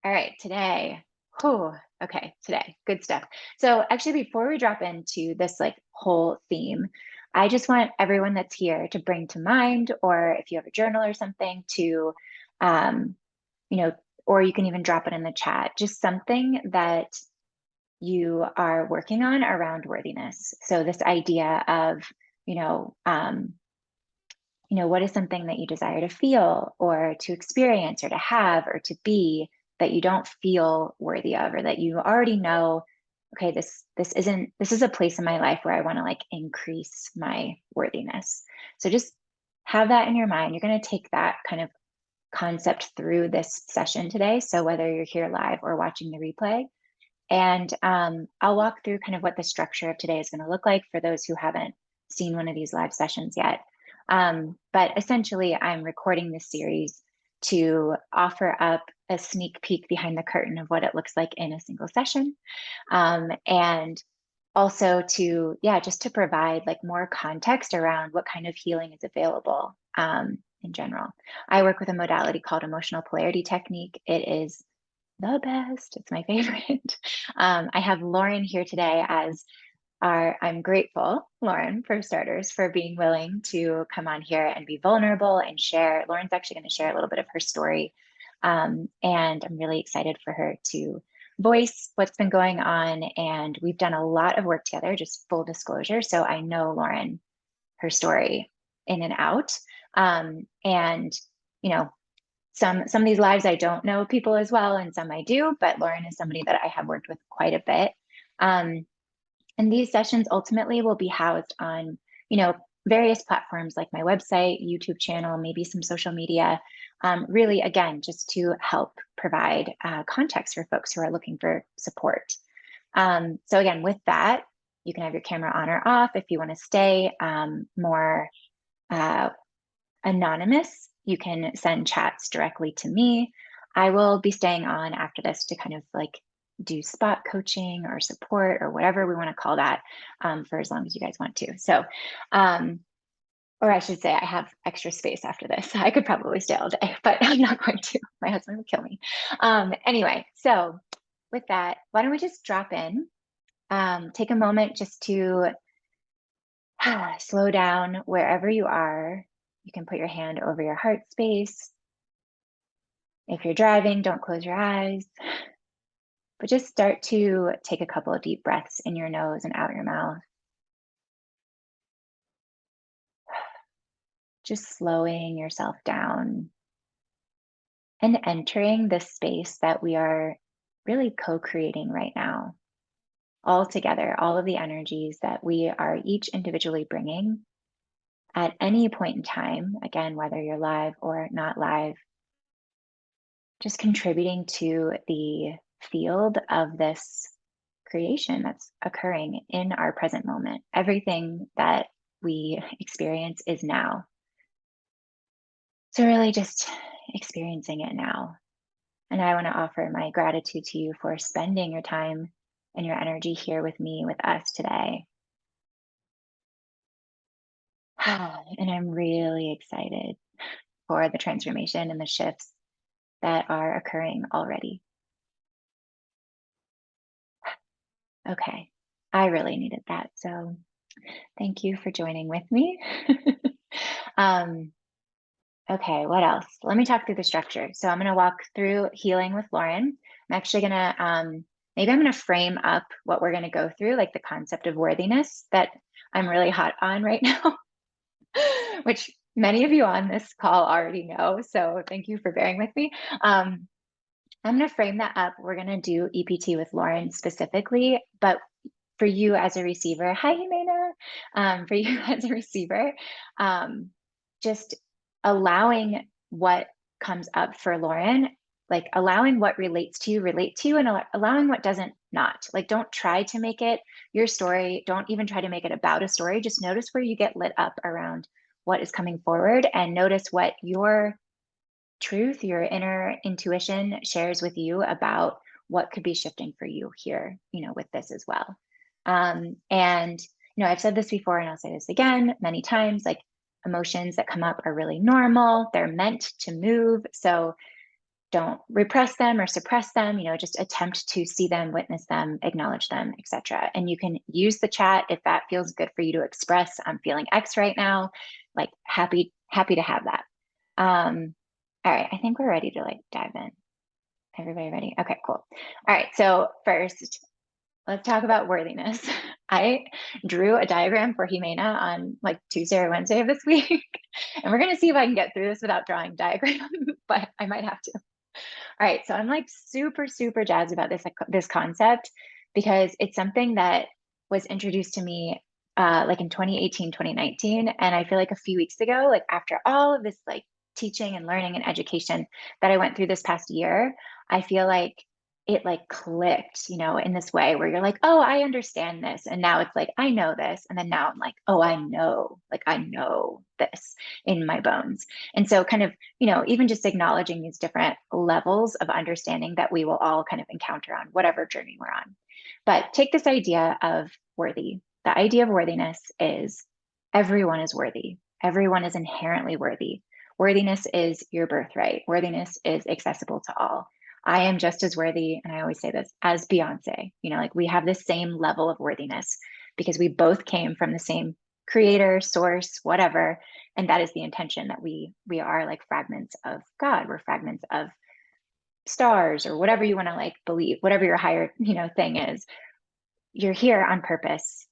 All right, today. Whew, okay, today. Good stuff. So actually, before we drop into this like whole theme, I just want everyone that's here to bring to mind, or if you have a journal or something, to um, you know, or you can even drop it in the chat, just something that you are working on around worthiness. So this idea of, you know, um, what is something that you desire to feel or to experience or to have or to be that you don't feel worthy of, or that you already know, okay, this is a place in my life where I want to like increase my worthiness. So just have that in your mind. You're going to take that kind of concept through this session today. So whether you're here live or watching the replay, and I'll walk through kind of what the structure of today is going to look like for those who haven't seen one of these live sessions yet. But essentially, I'm recording this series to offer up a sneak peek behind the curtain of what it looks like in a single session. And also to, yeah, just to provide like more context around what kind of healing is available in general. I work with a modality called emotional polarity technique. It is the best. It's my favorite. I have Lauren here today as I'm grateful, Lauren, for starters, for being willing to come on here and be vulnerable and share. Lauren's actually going to share a little bit of her story. And I'm really excited for her to voice what's been going on. And we've done a lot of work together, just full disclosure. So I know Lauren, her story in and out. And, you know, some of these lives I don't know people as well, and some I do, but Lauren is somebody that I have worked with quite a bit. And these sessions ultimately will be housed on, various platforms like my website, YouTube channel, maybe some social media. Really, again, just to help provide context for folks who are looking for support. So again, with that, you can have your camera on or off if you want to stay more anonymous. You can send chats directly to me. I will be staying on after this to kind of like do spot coaching or support or whatever we want to call that for as long as you guys want to. So, or I should say, I have extra space after this. I could probably stay all day, but I'm not going to. My husband would kill me. Anyway, so with that, why don't we just drop in? Take a moment just to slow down wherever you are. You can put your hand over your heart space. If you're driving, don't close your eyes, but just start to take a couple of deep breaths in your nose and out your mouth. Just slowing yourself down and entering the space that we are really co-creating right now. All together, all of the energies that we are each individually bringing at any point in time, again, whether you're live or not live, just contributing to the field of this creation that's occurring in our present moment. Everything that we experience is now. So, really, just experiencing it now. And I want to offer my gratitude to you for spending your time and your energy here with me, with us today. And I'm really excited for the transformation and the shifts that are occurring already. Okay, I really needed that. So thank you for joining with me. um, okay, what else? Let me talk through the structure. So I'm going to walk through healing with Lauren. I'm actually going to, maybe I'm going to frame up what we're going to go through, like the concept of worthiness that I'm really hot on right now, which many of you on this call already know. So thank you for bearing with me. I'm going to frame that up. We're going to do EPT with Lauren specifically, but for you as a receiver, hi, Jimena, for you as a receiver, just allowing what comes up for Lauren, like allowing what relates to you relate to you, and allowing what doesn't not. Like, don't try to make it your story. Don't even try to make it about a story. Just notice where you get lit up around what is coming forward, and notice what your truth, your inner intuition shares with you about what could be shifting for you here, with this as well. And, I've said this before and I'll say this again many times, like emotions that come up are really normal. They're meant to move. So Don't repress them or suppress them, just attempt to see them, witness them, acknowledge them, etc. And you can use the chat if that feels good for you to express, I'm feeling X right now, like happy to have that. All right, I think we're ready to like dive in. Everybody ready? Okay, cool. All right, so first, let's talk about worthiness. I drew a diagram for Jimena on like Tuesday or Wednesday of this week, and we're gonna see if I can get through this without drawing diagram, but I might have to. All right, so I'm like super, super jazzed about this concept because it's something that was introduced to me like in 2018, 2019. And I feel like a few weeks ago, like after all of this like teaching and learning and education that I went through this past year, I feel like it like clicked, in this way where you're like, oh, I understand this. And now it's like, I know this. And then now I'm like, oh, I know this in my bones. And so kind of, even just acknowledging these different levels of understanding that we will all kind of encounter on whatever journey we're on. But take this idea of worthy. The idea of worthiness is everyone is worthy. Everyone is inherently worthy. Worthiness is your birthright. Worthiness is accessible to all. I am just as worthy, and I always say this, as Beyonce. Like we have the same level of worthiness because we both came from the same creator, source, whatever. And that is the intention, that we are like fragments of God. We're fragments of stars, or whatever you want to like believe, whatever your higher, thing is. You're here on purpose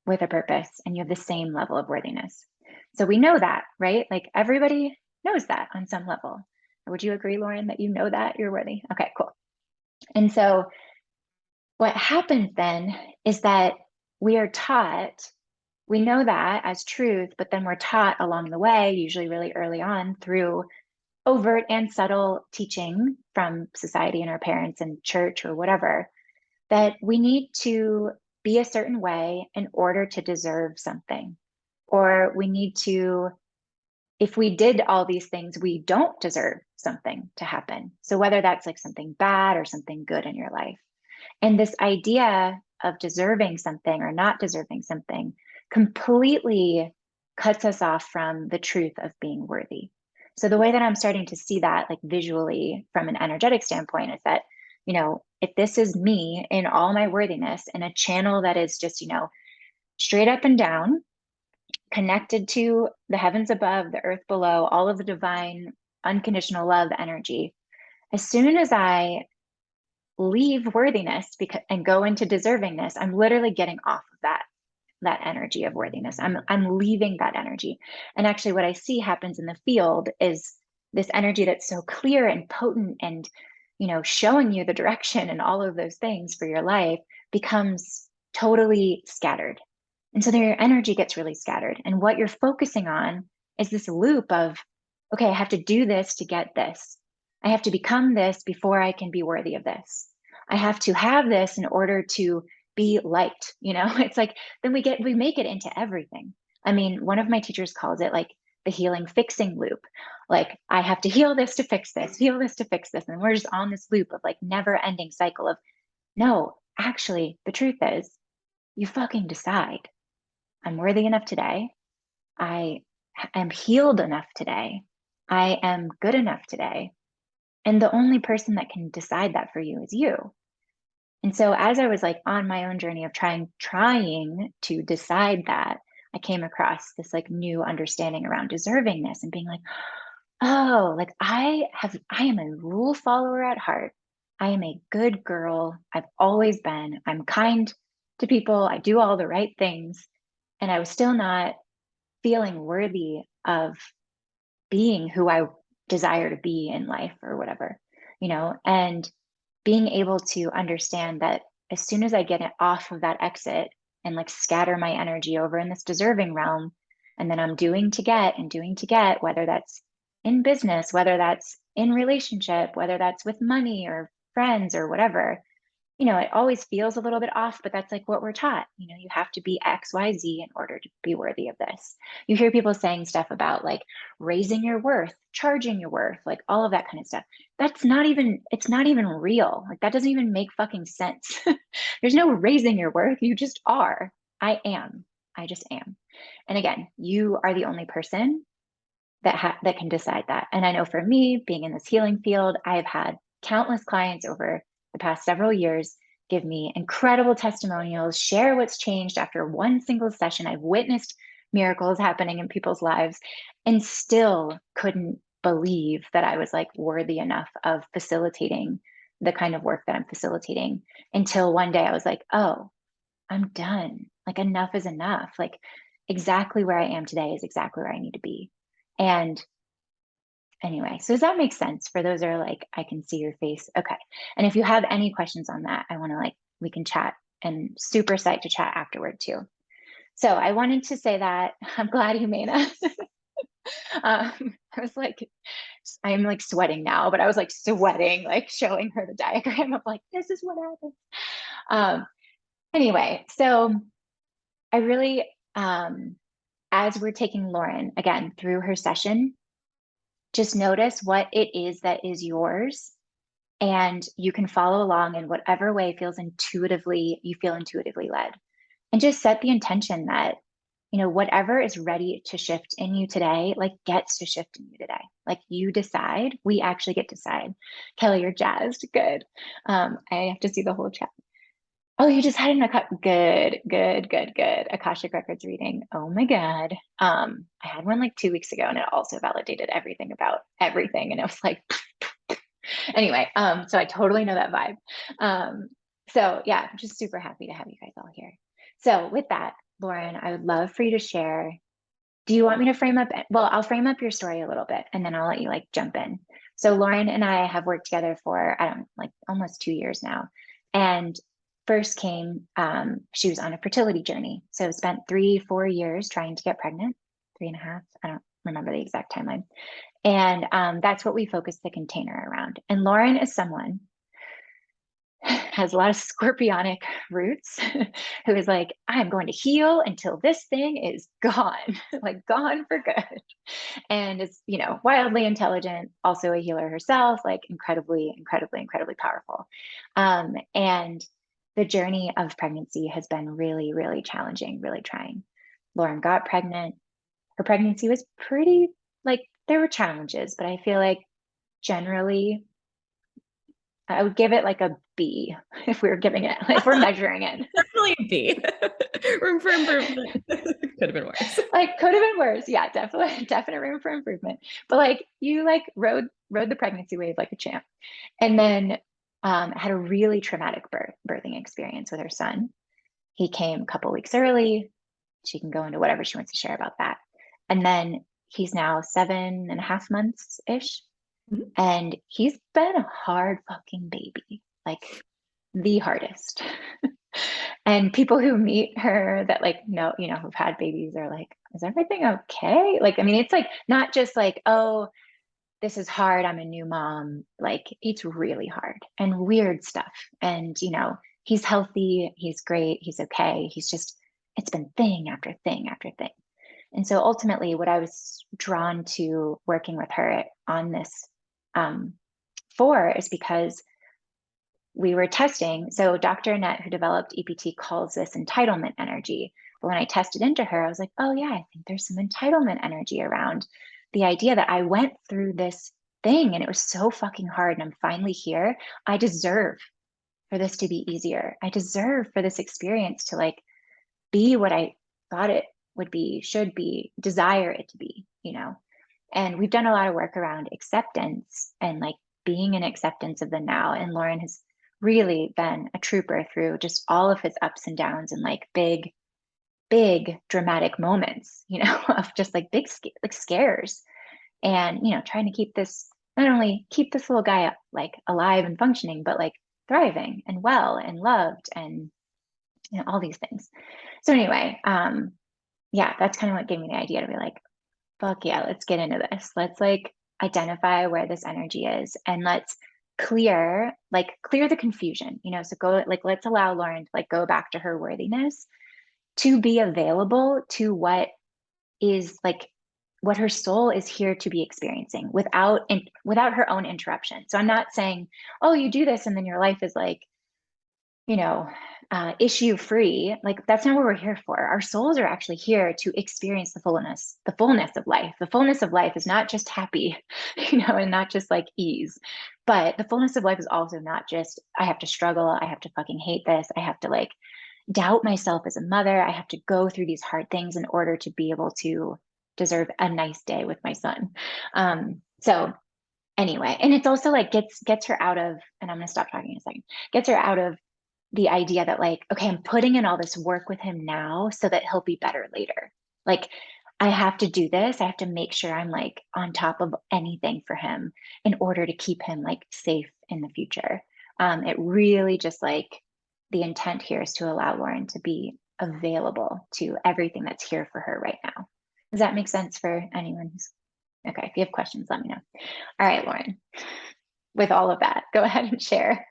with a purpose, and you have the same level of worthiness. So we know that, right? Like everybody knows that on some level. Would you agree, Lauren, that you know that you're worthy? Okay, cool. And so what happens then is that we are taught, we know that as truth, but then we're taught along the way, usually really early on, through overt and subtle teaching from society and our parents and church or whatever, that we need to be a certain way in order to deserve something. Or we need to, if we did all these things, we don't deserve something to happen. So whether that's like something bad or something good in your life. And this idea of deserving something or not deserving something completely cuts us off from the truth of being worthy. So the way that I'm starting to see that like visually from an energetic standpoint is that, if this is me in all my worthiness in a channel that is just, straight up and down, connected to the heavens above, the earth below, all of the divine unconditional love energy, as soon as I leave worthiness and go into deservingness, I'm literally getting off of that energy of worthiness. I'm leaving that energy. And actually what I see happens in the field is this energy that's so clear and potent and, showing you the direction and all of those things for your life becomes totally scattered. And so then your energy gets really scattered. And what you're focusing on is this loop of, okay, I have to do this to get this. I have to become this before I can be worthy of this. I have to have this in order to be liked. It's like, then we make it into everything. I mean, one of my teachers calls it like the healing fixing loop. Like, I have to heal this to fix this, heal this to fix this. And we're just on this loop of like never ending cycle of, no, actually, the truth is, you fucking decide. I'm worthy enough today. I am healed enough today. I am good enough today. And the only person that can decide that for you is you. And so as I was like on my own journey of trying to decide that, I came across this like new understanding around deservingness and being like, oh, like I am a rule follower at heart. I am a good girl. I've always been. I'm kind to people. I do all the right things. And I was still not feeling worthy of being who I desire to be in life or whatever, and being able to understand that as soon as I get it off of that exit and like scatter my energy over in this deserving realm, and then I'm doing to get and doing to get, whether that's in business, whether that's in relationship, whether that's with money or friends or whatever, it always feels a little bit off, but that's like what we're taught. You have to be X, Y, Z in order to be worthy of this. You hear people saying stuff about like raising your worth, charging your worth, like all of that kind of stuff. It's not even real. Like that doesn't even make fucking sense. There's no raising your worth. You just are. I am. I just am. And again, you are the only person that can decide that. And I know for me, being in this healing field, I've had countless clients over the past several years give me incredible testimonials, share what's changed after one single session. I've witnessed miracles happening in people's lives and still couldn't believe that I was like worthy enough of facilitating the kind of work that I'm facilitating until one day I was like, oh, I'm done. Like enough is enough. Like exactly where I am today is exactly where I need to be. And anyway, so does that make sense for those that are like, I can see your face? Okay. And if you have any questions on that, I want to like, we can chat and super psyched to chat afterward too. So I wanted to say that I'm glad you made us. I was like, I'm like sweating now, but I was like sweating, like showing her the diagram of like, this is what happens. Um, anyway, so I really, as we're taking Lauren again through her session, just notice what it is that is yours. And you can follow along in whatever way you feel intuitively led. And just set the intention that, whatever is ready to shift in you today, like gets to shift in you today. Like you decide, we actually get to decide. Kelly, you're jazzed. Good. I have to see the whole chat. Oh, you just had an good Akashic Records reading. Oh my God. I had one like 2 weeks ago and it also validated everything about everything. And it was like, anyway, so I totally know that vibe. So yeah, I'm just super happy to have you guys all here. So with that, Lauren, I would love for you to share. Do you want me to frame up? Well, I'll frame up your story a little bit and then I'll let you like jump in. So Lauren and I have worked together for, I don't know, like almost 2 years now. And first came, she was on a fertility journey. So spent 3-4 years trying to get pregnant, 3.5. I don't remember the exact timeline. And that's what we focus the container around. And Lauren is someone has a lot of scorpionic roots who is like, I'm going to heal until this thing is gone, like gone for good. And is, wildly intelligent, also a healer herself, like incredibly, incredibly, incredibly powerful. And the journey of pregnancy has been really, really challenging, really trying. Lauren got pregnant. Her pregnancy was pretty, like, there were challenges, but I feel like generally I would give it like a B if we were giving it, if we're measuring it. Definitely a B. Room for improvement. Could have been worse. Like could have been worse. Yeah, definitely, definite room for improvement. But like you like rode the pregnancy wave like a champ. And then had a really traumatic birthing experience with her son. He came a couple weeks early. She can go into whatever she wants to share about that. And then he's now 7.5 months ish. Mhm. And he's been a hard fucking baby, like the hardest. And people who meet her that like know, who've had babies are like, is everything okay? Like, I mean, it's like not just like, oh, this is hard. I'm a new mom. Like, it's really hard and weird stuff. And, he's healthy. He's great. He's okay. He's just, it's been thing after thing after thing. And so ultimately, what I was drawn to working with her on this for is because we were testing. So Dr. Annette, who developed EPT, calls this entitlement energy. But when I tested into her, I was like, oh yeah, I think there's some entitlement energy around the idea that I went through this thing and it was so fucking hard and I'm finally here. I deserve for this to be easier. I deserve for this experience to like be what I thought it would be, should be, desire it to be, And we've done a lot of work around acceptance and like being in acceptance of the now. And Lauren has really been a trooper through just all of his ups and downs and like big, big dramatic moments, of just like big like scares. And, trying to keep this, not only keep this little guy up, like alive and functioning, but like thriving and well and loved and all these things. So anyway, yeah, that's kind of what gave me the idea to be like, fuck yeah, let's get into this. Let's like identify where this energy is and let's clear the confusion, so go like, let's allow Lauren to like go back to her worthiness to be available to what is like what her soul is here to be experiencing without her own interruption. So I'm not saying, oh, you do this and then your life is like, you know, issue free. Like that's not what we're here for. Our souls are actually here to experience the fullness of life. The fullness of life is not just happy, and not just like ease, but the fullness of life is also not just, I have to struggle, I have to fucking hate this, I have to like doubt myself as a mother, I have to go through these hard things in order to be able to deserve a nice day with my son. So anyway, and it's also like gets her out of, and I'm gonna stop talking in a second, gets her out of the idea that like, okay, I'm putting in all this work with him now so that he'll be better later. Like I have to do this. I have to make sure I'm like on top of anything for him in order to keep him like safe in the future. It really just like the intent here is to allow Lauren to be available to everything that's here for her right now. Does that make sense for anyone who's okay? If you have questions, let me know. All right, Lauren, with all of that, go ahead and share.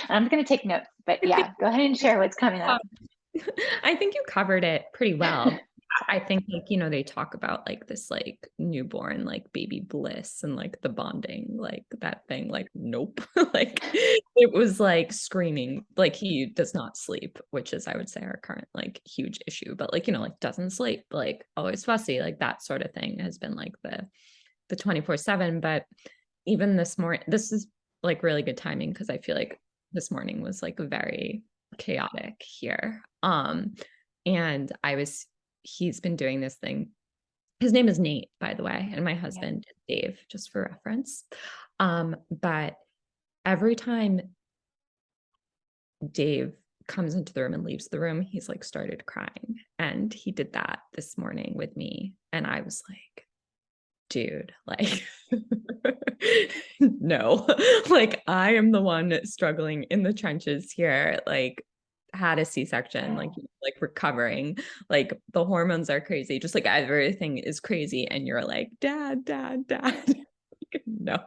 I'm going to take notes, but I think yeah, go ahead and share what's coming up. I think you covered it pretty well. I think like, they talk about like this like newborn, like baby bliss and like the bonding, like that thing, like, nope. Like it was like screaming, like he does not sleep, which is, I would say, our current like huge issue, but like, like doesn't sleep, like always fussy, like that sort of thing has been like the 24/7. But even this morning, this is like really good timing because I feel like this morning was like very chaotic here. And he's been doing this thing. His name is Nate, by the way, and my Yeah. husband is Dave, just for reference. But every time Dave comes into the room and leaves the room, he's like started crying. And he did that this morning with me. And I was like, dude, like, no, like I am the one struggling in the trenches here, like had a C-section, like recovering, like the hormones are crazy, just like everything is crazy. And you're like, dad. No.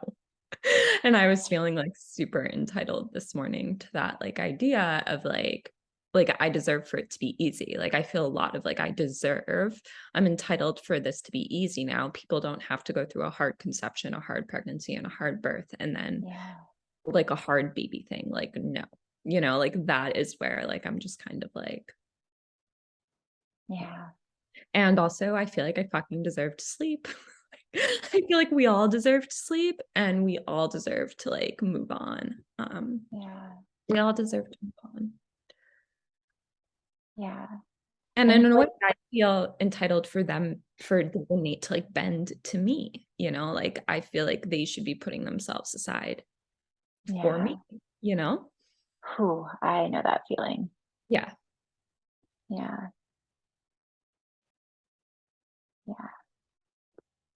And I was feeling like super entitled this morning to that like idea of like I deserve for it to be easy. Like I feel a lot of like I'm entitled for this to be easy now. People don't have to go through a hard conception, a hard pregnancy, and a hard birth, and then Yeah. like a hard baby thing. Like, no, like that is where like I'm just kind of like, Yeah. and also I feel like I fucking deserve to sleep. I feel like we all deserve to sleep and we all deserve to like move on. Yeah. We all deserve to move on. Yeah. And And in it's a way, like, I feel entitled for the Nate to like bend to me, like I feel like they should be putting themselves aside for yeah. me, you know? Whew, I know that feeling. Yeah. Yeah. Yeah.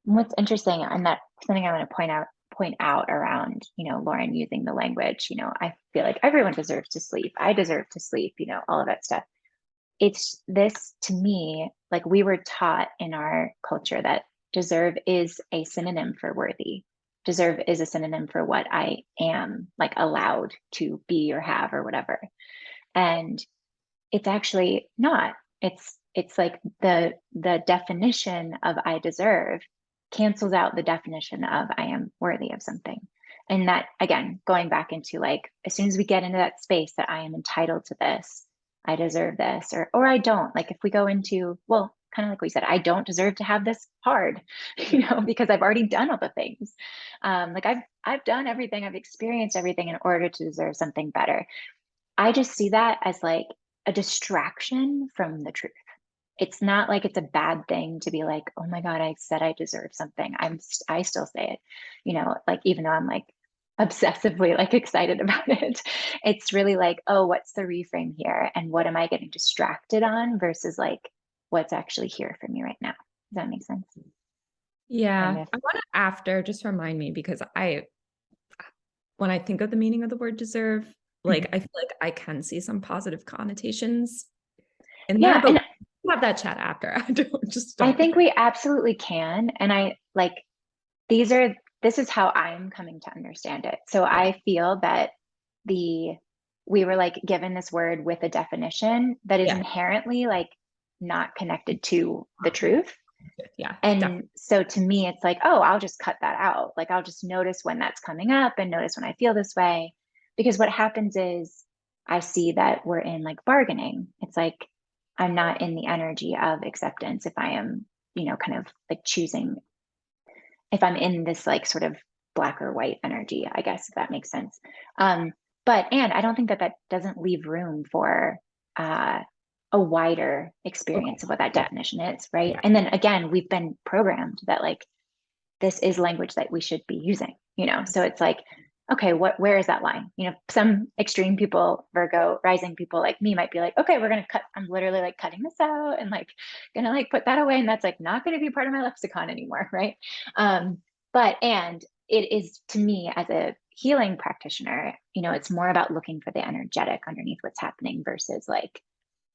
And what's interesting, and that's something I want to point out around, Lauren using the language, I feel like everyone deserves to sleep. I deserve to sleep, all of that stuff. It's this to me, like we were taught in our culture that deserve is a synonym for worthy. Deserve is a synonym for what I am like allowed to be or have or whatever. And it's actually not. It's like the definition of I deserve cancels out the definition of I am worthy of something. And that again, going back into like as soon as we get into that space that I am entitled to this, I deserve this, or I don't. Like if we go into, well, kind of like we said, I don't deserve to have this hard, because I've already done all the things. Like I've done everything, I've experienced everything in order to deserve something better. I just see that as like a distraction from the truth. It's not like it's a bad thing to be like, oh my God, I said I deserve something. I still say it, like even though I'm like obsessively like excited about it. It's really like, oh, what's the reframe here? And what am I getting distracted on versus like what's actually here for me right now? Does that make sense? Yeah. Kind of. I want to after just remind me because when I think of the meaning of the word deserve, like I feel like I can see some positive connotations in there, Yeah. but And we'll have that chat after. I I don't. think we absolutely can. And I like this is how I'm coming to understand it. So I feel that the we were like given this word with a definition that is Yeah. inherently like not connected to the truth. Yeah. And Definitely. so to me, it's like, oh, I'll just cut that out. Like I'll just notice when that's coming up and notice when I feel this way. Because what happens is I see that we're in like bargaining. It's like I'm not in the energy of acceptance if I am, kind of like choosing, if I'm in this like sort of black or white energy, I guess, if that makes sense. And I don't think that that doesn't leave room for uh, a wider Okay. experience of what that Yeah. definition is, right? Yeah. And then again, we've been programmed that like this is language that we should be using, so it's like, okay, where is that line? Some extreme people, Virgo rising people like me, might be like, okay, we're gonna cut, I'm literally like cutting this out and like gonna like put that away, and that's like not gonna be part of my lexicon anymore, right? um and it is, to me as a healing practitioner, it's more about looking for the energetic underneath what's happening versus like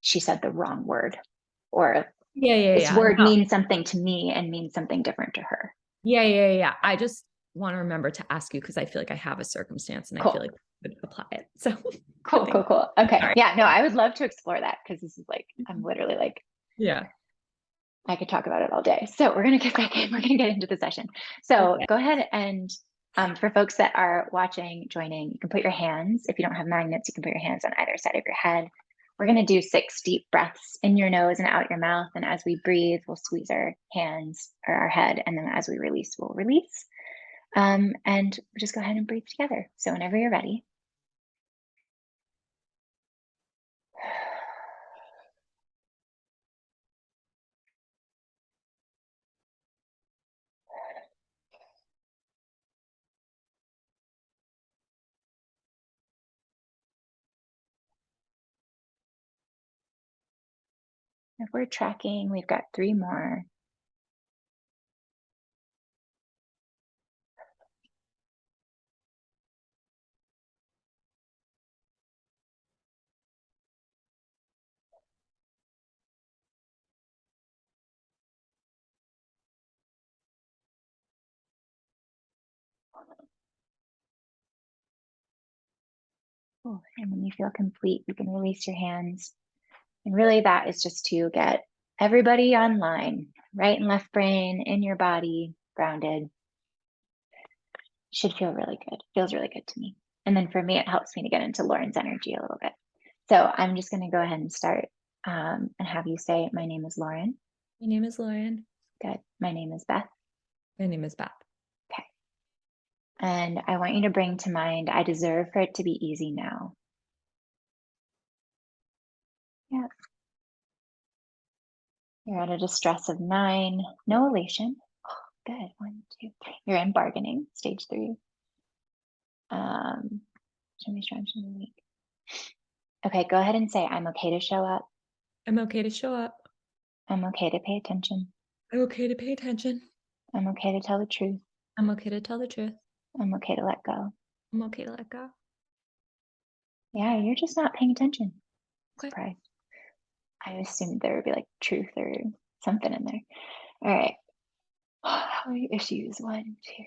she said the wrong word, or Yeah. Yeah. this Yeah. word No. means something to me and means something different to her. Yeah. Yeah. Yeah. I just want to remember to ask you because I feel like I have a circumstance and I feel Cool. like I could apply it. So I Cool, cool, think, cool. Okay. all right. Yeah, no, I would love to explore that because this is like, I'm literally like, Yeah. I could talk about it all day. So we're going to get back in, we're going to get into the session. So Okay. go ahead and for folks that are watching, joining, you can put your hands, if you don't have magnets, you can put your hands on either side of your head. We're going to do 6 deep breaths in your nose and out your mouth. And as we breathe, we'll squeeze our hands or our head. And then as we release, we'll release. And we'll just go ahead and breathe together. So whenever you're ready. If we're tracking, we've got 3 more. Cool. And when you feel complete, you can release your hands. And really, that is just to get everybody online, right and left brain in your body, grounded. Should feel really good. Feels really good to me. And then for me, it helps me to get into Lauren's energy a little bit. So I'm just going to go ahead and start and have you say, my name is Lauren. My name is Lauren. Good. My name is Beth. My name is Beth. Okay. And I want you to bring to mind, I deserve for it to be easy now. Yeah. You're at a distress of 9, no elation. Oh, good. 1, 2, 3. You're in bargaining, stage 3. Show me strong, show me weak. Okay, go ahead and say, I'm okay to show up. I'm okay to show up. I'm okay to pay attention. I'm okay to pay attention. I'm okay to tell the truth. I'm okay to tell the truth. I'm okay to let go. I'm okay to let go. Yeah, you're just not paying attention. Okay. Surprise. I assumed there would be like truth or something in there. All right. How many issues? 1, 2, 3.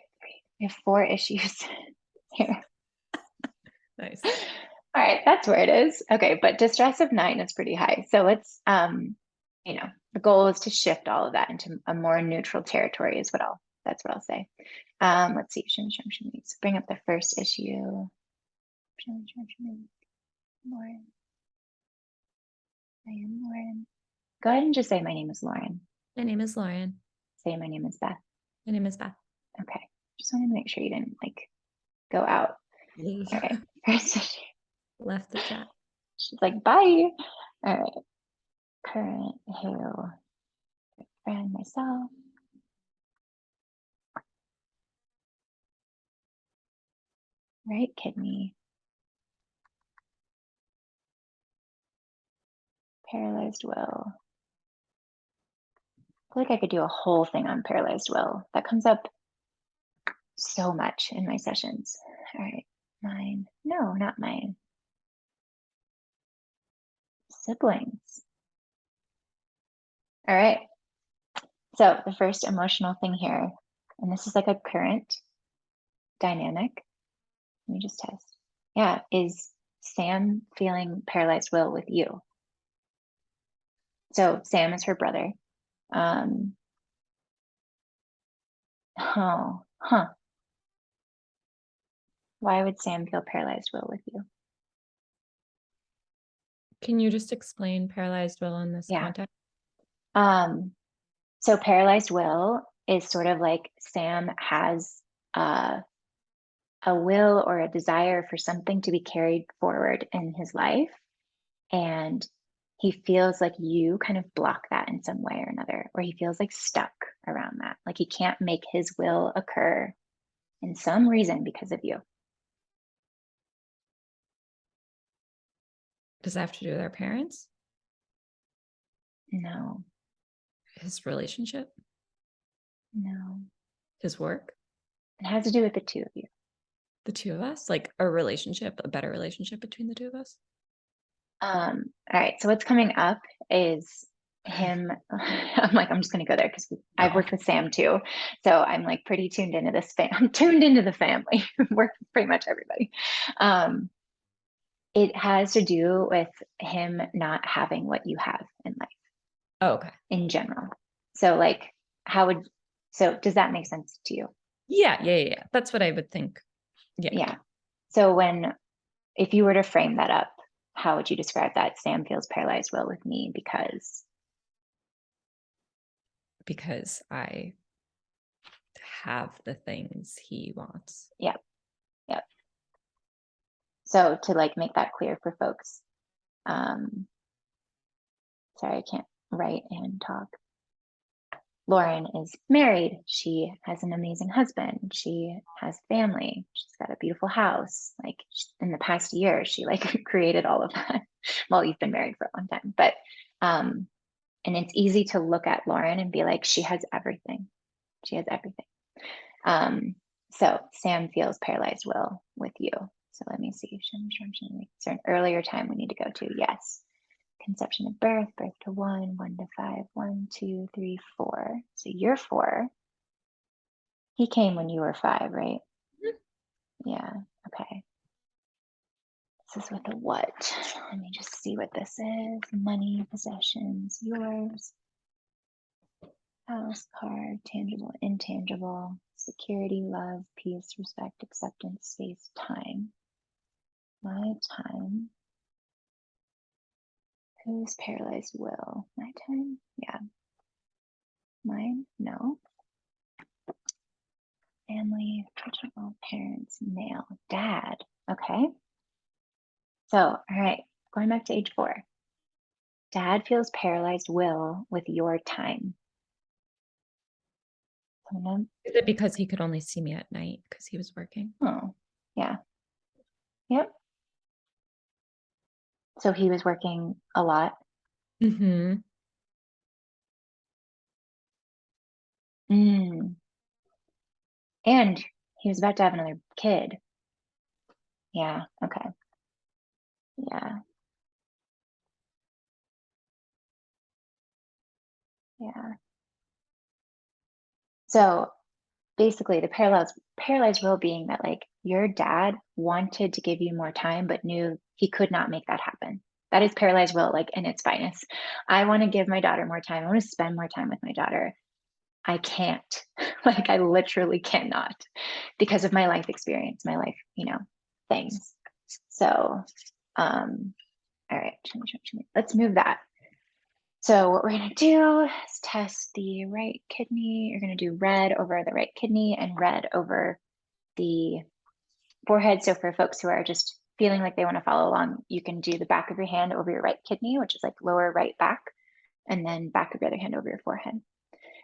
We have 4 issues here. Nice. All right, that's where it is. Okay, but distress of 9 is pretty high. So let's, the goal is to shift all of that into a more neutral territory that's what I'll say. Let's see, so bring up the first issue. Lauren. I am Lauren. Go ahead and just say, my name is Lauren. My name is Lauren. Say, my name is Beth. My name is Beth. Okay, just wanted to make sure you didn't like go out. Leave. All right, first issue. Left the chat. She's like, bye. All right, current, who, friend, myself. Right kidney, paralyzed will. I feel like I could do a whole thing on paralyzed will. That comes up so much in my sessions. All right, mine. No, not mine. Siblings. All right. So the first emotional thing here, and this is like a current dynamic. Let me just test. Yeah, is Sam feeling paralyzed will with you? So Sam is her brother. Oh, huh. Why would Sam feel paralyzed will with you? Can you just explain paralyzed will in this Yeah. context? Um, so paralyzed will is sort of like Sam has uh, a will or a desire for something to be carried forward in his life. And he feels like you kind of block that in some way or another, or he feels like stuck around that. Like he can't make his will occur in some reason because of you. Does that have to do with our parents? No, His relationship? no. His work? It has to do with the two of you. The two of us? Like a relationship, a better relationship between the two of us? All right. So what's coming up is him. I'm like, I'm just gonna go there because I've No. worked with Sam too. So I'm like pretty tuned into this I'm tuned into the family. Worked with pretty much everybody. Um, it has to do with him not having what you have in life Oh, okay. in general. So like how would so does that make sense to you? Yeah. That's what I would think. Yeah. Yeah. So when if you were to frame that up, how would you describe that? Sam feels paralyzed will with me because Because I have the things he wants. yeah, yeah. So to like make that clear for folks, um, sorry, I can't write and talk. Lauren is married. She has an amazing husband. She has family. She's got a beautiful house. Like in the past year, she like created all of that. Well, you've been married for a long time, but and it's easy to look at Lauren and be like, she has everything. She has everything. Um, so Sam feels paralyzed will with you. So let me see. Is there an earlier time we need to go to? Yes. Conception of birth, birth to 1, 1 to 5, 1, 2, 3, 4. So you're 4. He came when you were 5, right? Mhm. Yeah. Okay. This is with a what? Let me just see what this is. Money, possessions, yours. House, car, tangible, intangible, security, love, peace, respect, acceptance, space, time. My time. Who's paralyzed will? My time? Yeah. Mine? No. Family, original parents, male, dad. Okay. So, all right, going back to age 4. Dad feels paralyzed will with your time. Is it because he could only see me at night because he was working? Oh, yeah. Yep. So he was working a lot. Mm-hmm. Mm. And he was about to have another kid. Yeah. Okay. Yeah. Yeah. So basically the paralyzed will being that like your dad wanted to give you more time but knew he could not make that happen. That is paralyzed will like in its finest. I want to give my daughter more time. I want to spend more time with my daughter. I can't. Like I literally cannot because of my life experience, my life, things. So all right, let's move that. So what we're going to do is test the right kidney. You're going to do red over the right kidney and red over the forehead. So for folks who are just feeling like they want to follow along, you can do the back of your hand over your right kidney, which is like lower right back, and then back of your other hand over your forehead.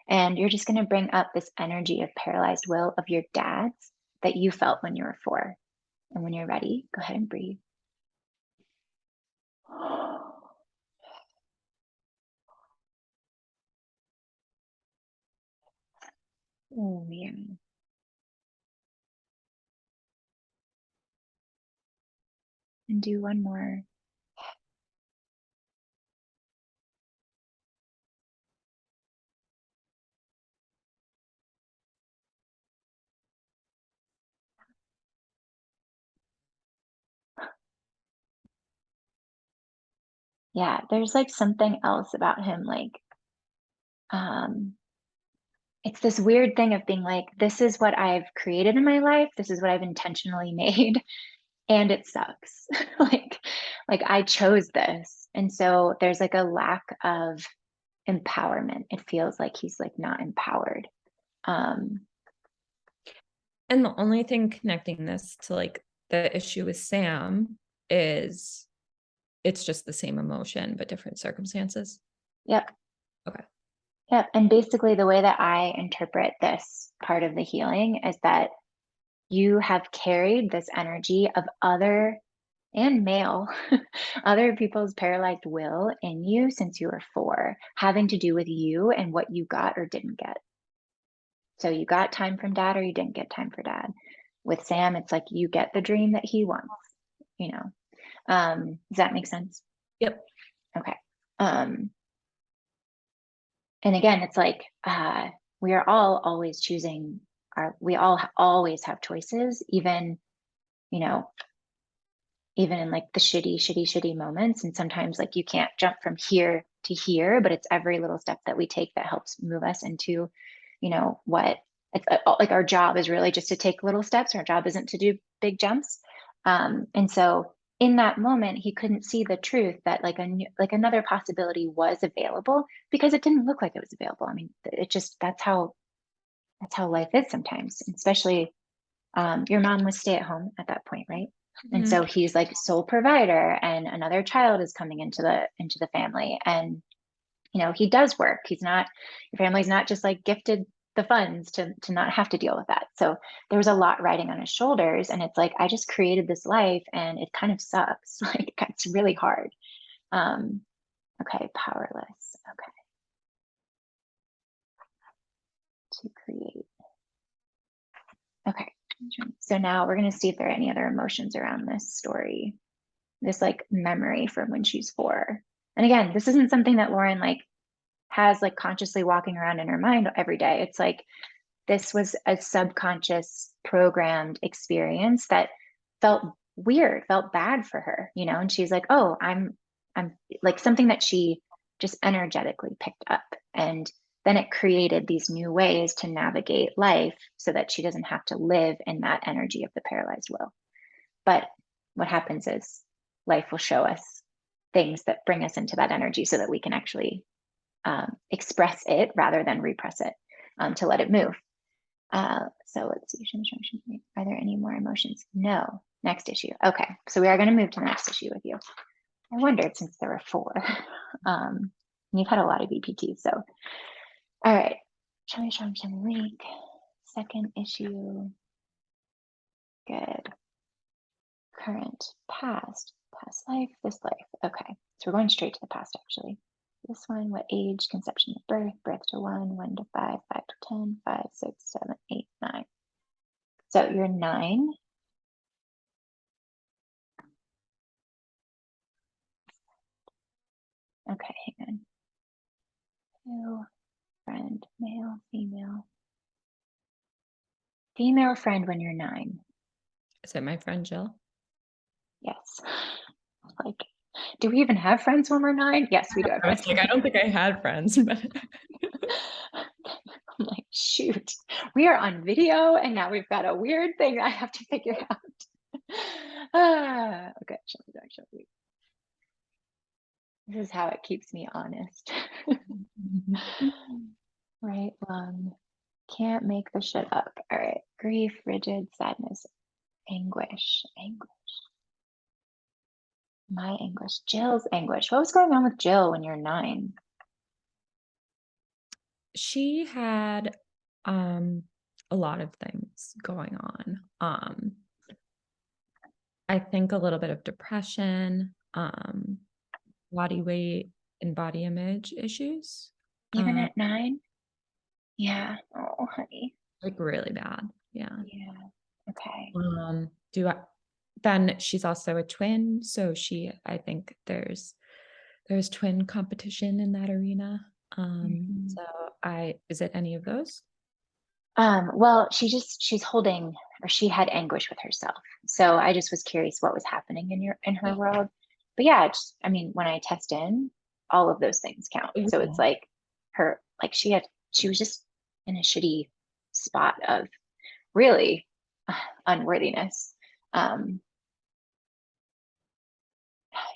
And you're just going to bring up this energy of paralyzed will of your dad's that you felt when you were 4. And when you're ready, go ahead and breathe. Oh, yeah. And do one more. Yeah, there's like something else about him, like, um, it's this weird thing of being like, this is what I've created in my life, this is what I've intentionally made, and it sucks. like, like I chose this And so there's like a lack of empowerment. It feels like he's like not empowered. Um, And the only thing connecting this to like the issue with Sam is it's just the same emotion, but different circumstances. yep. Okay. Yep. And basically, the way that I interpret this part of the healing is that you have carried this energy of other and male, other people's paralyzed will in you since you were 4, having to do with you and what you got or didn't get. So you got time from dad or you didn't get time for dad. With Sam, it's like you get the dream that he wants, you know. Does that make sense? Yep. Okay. And again, it's like we are all always choosing we all always have choices, even, you know, even in like the shitty moments. And sometimes like you can't jump from here to here, but it's every little step that we take that helps move us into, you know, what it's like our job is really just to take little steps. Our job isn't to do big jumps. And so in that moment, he couldn't see the truth that like like another possibility was available because it didn't look like it was available. I mean, it just, that's how life is sometimes, especially your mom was stay at home at that point, right? And Mhm. so he's like sole provider and another child is coming into the family, and you know he does work. He's not, your family's not just like gifted the funds to not have to deal with that. So there was a lot riding on his shoulders, and it's like I just created this life and it kind of sucks. Like it's really hard. um okay, powerless. Okay, to create. Okay, so now we're going to see if there are any other emotions around this story, this like memory from when she's 4. And again, this isn't something that Lauren like has like consciously walking around in her mind every day. It's like this was a subconscious programmed experience that felt weird, felt bad for her, you know, and she's like, "Oh, I'm like something that she just energetically picked up." And then it created these new ways to navigate life so that she doesn't have to live in that energy of the paralyzed will. But what happens is life will show us things that bring us into that energy so that we can actually express it rather than repress it, to let it move. So let's see. Are there any more emotions? No. Next issue. Okay. So we are going to move to the next issue with you. I wondered since there were 4. You've had a lot of EPTs. So, all right. Show me link. Second issue. Good. Current, past life, this life. Okay, so we're going straight to the past actually. This one, what age, conception to birth, birth to 1, 1 to 5, 5 to 10, 5, 6, 7, 8, 9. So you're 9. Okay, hang on. Two, friend, male, female. Female friend when you're 9. Is it my friend Jill? Yes. Like, do we even have friends when we're 9? Yes, we do have I was friends. like, I don't think I had friends, but I'm like, shoot, we are on video and now we've got a weird thing I have to figure out. Okay, show me. This is how it keeps me honest. Right, lung. Can't make the shit up. All right, grief, rigid, sadness, anguish. My anguish, Jill's anguish. What was going on with Jill when you're 9? she had a lot of things going on. I think a little bit of depression, body weight and body image issues. Even at 9? Yeah. Oh, honey. Like really bad. Yeah. Yeah. Okay. Do I then she's also a twin, so I think there's twin competition in that arena. Mhm. So is it any of those? Well, she's holding, or she had anguish with herself. So I just was curious what was happening in her world. But yeah, I mean, when I test in, all of those things count. So Yeah. it's like her, like she was just in a shitty spot of really unworthiness. Um,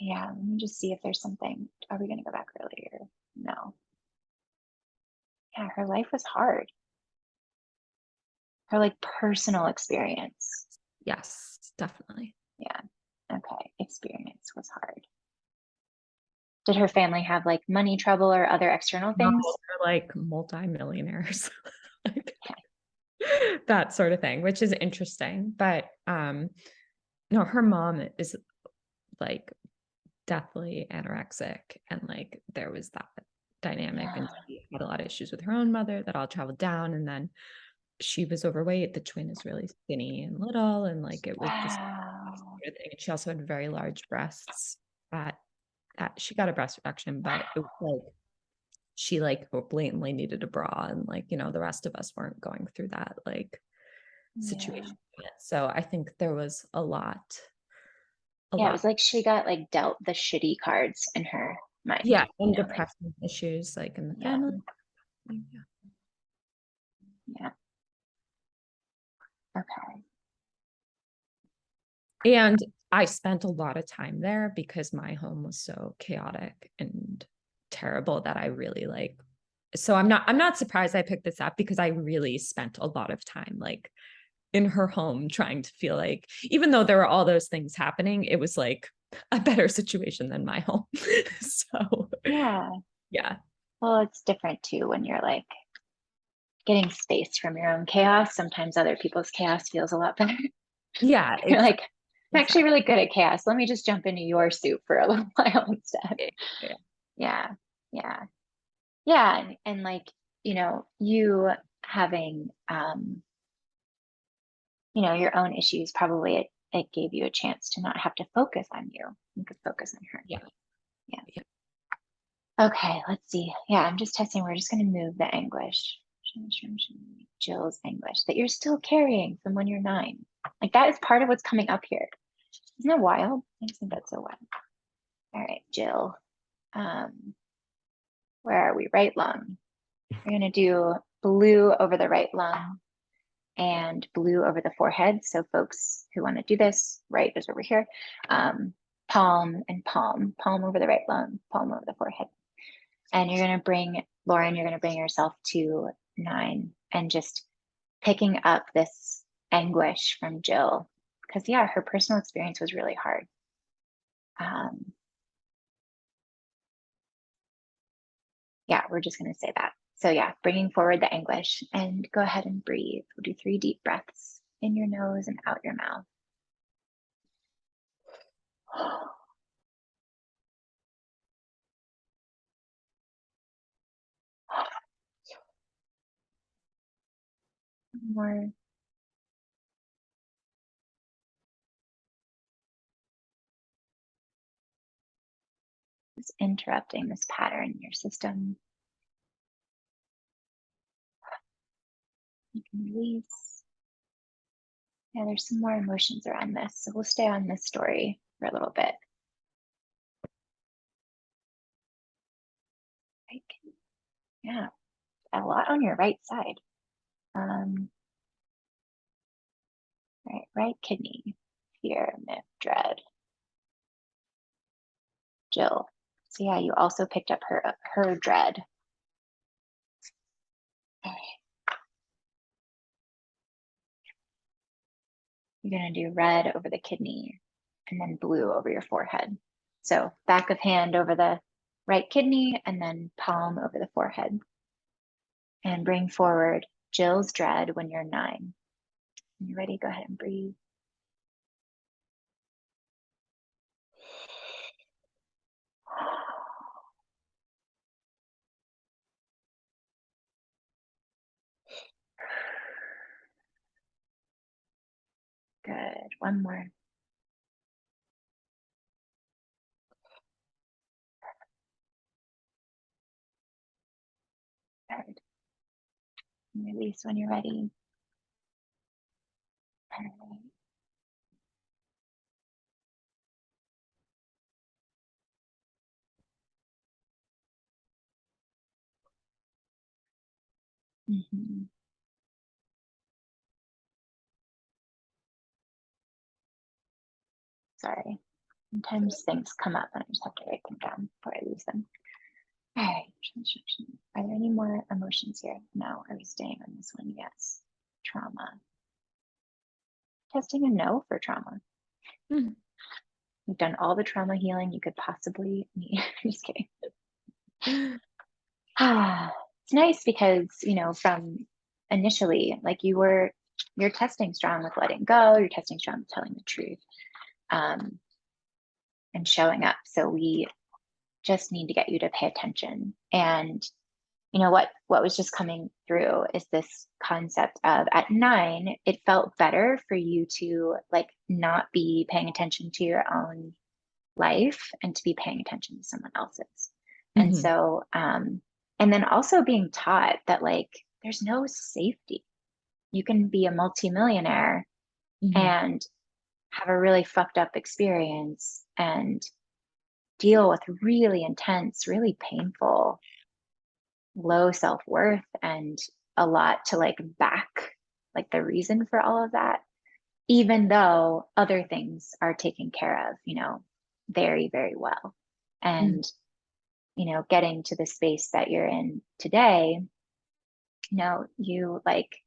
Yeah, let me just see if there's something. Are we going to go back earlier? No. Yeah, her life was hard. Her like personal experience. Yes, definitely. Yeah. Okay. Experience was hard. Did her family have like money trouble or other external No, things? they're like multimillionaires. Like Okay. that sort of thing, which is interesting. But no, her mom is like deathly anorexic, and like there was that dynamic, Yeah. and she had a lot of issues with her own mother that all traveled down, and then she was overweight. The twin is really skinny and little, and like it was just Wow. sort of thing. And she also had very large breasts at she got a breast reduction, but it was like she like blatantly needed a bra, and like, you know, the rest of us weren't going through that like Yeah. situation yet. So I think there was a Yeah, it was lot. like she got like dealt the shitty cards in her mind, Yeah, and like, depression issues like in the yeah, family. Yeah. yeah. Okay. And I spent a lot of time there because my home was so chaotic and terrible that I really like, so I'm not surprised I picked this up because I really spent a lot of time like in her home trying to feel like, even though there were all those things happening, it was like a better situation than my home. So Yeah. yeah. Well, it's different too when you're like getting space from your own chaos. Sometimes other people's chaos feels a lot better. Yeah, You're like, I'm actually exactly. really good at chaos. Let me just jump into your soup for a little while instead. Yeah. Yeah. Yeah. Yeah. And like, you having your own issues, probably it gave you a chance to not have to focus on you. You could focus on her. Yeah. Yeah. Yeah. Okay, let's see. Yeah, I'm just testing. We're just going to move the anguish. Jill's anguish that you're still carrying from when you're 9. Like that is part of what's coming up here. Isn't that wild? I just think that's so wild. All right, Jill. Um, where are we? Right lung. We're going to do blue over the right lung and blue over the forehead. So folks who want to do this, right is over here. Palm and palm, palm over the right lung, palm over the forehead. And you're going to bring, Lauren, you're going to bring yourself to 9 and just picking up this anguish from Jill. Because, yeah, her personal experience was really hard. Yeah, we're just going to say that. So, yeah, bringing forward the anguish and go ahead and breathe. We'll do 3 deep breaths in your nose and out your mouth. More. Just interrupting this pattern in your system. You can release. Yeah, there's some more emotions around this. So we'll stay on this story for a little bit. Right. Yeah, a lot on your right side. Right kidney, fear, myth, dread. Jill. So yeah, you also picked up her dread. All right. You're gonna do red over the kidney and then blue over your forehead. So back of hand over the right kidney and then palm over the forehead. And bring forward Jill's dread when you're 9. When you're ready, go ahead and breathe. Good. One more. Good. And release when you're ready. All right. Mm-hmm. Sorry. Sometimes things come up and I just have to write them down before I lose them. All right. Are there any more emotions here? No. Are we staying on this one? Yes. Trauma. Testing a no for trauma. Mm. You've done all the trauma healing you could possibly need. Just kidding. It's nice because, from initially, like you're testing strong with letting go, you're testing strong with telling the truth, and showing up. So we just need to get you to pay attention. And what was just coming through is this concept of at 9, it felt better for you to like not be paying attention to your own life and to be paying attention to someone else's. And Mhm. so, and then also being taught that like there's no safety. You can be a multimillionaire Mhm. and have a really fucked up experience and deal with really intense, really painful, low self-worth and a lot to like back like the reason for all of that, even though other things are taken care of, very, very well. Mhm. And, getting to the space that you're in today, you like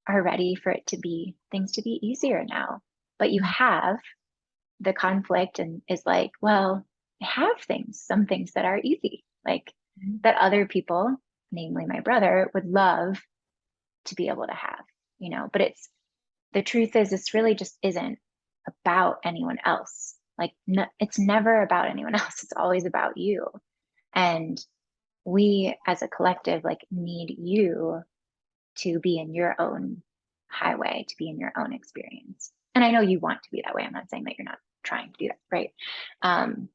are ready for it to be things to be easier now. But you Mhm. have the conflict and is like, well, I have some things that are easy, like that other people, namely my brother, would love to be able to have, but the truth is, this really just isn't about anyone else. Like, no, it's never about anyone else. It's always about you. And we as a collective, like, need you to be in your own highway, to be in your own experience. And I know you want to be that way. I'm not saying that you're not trying to do that, right? Um,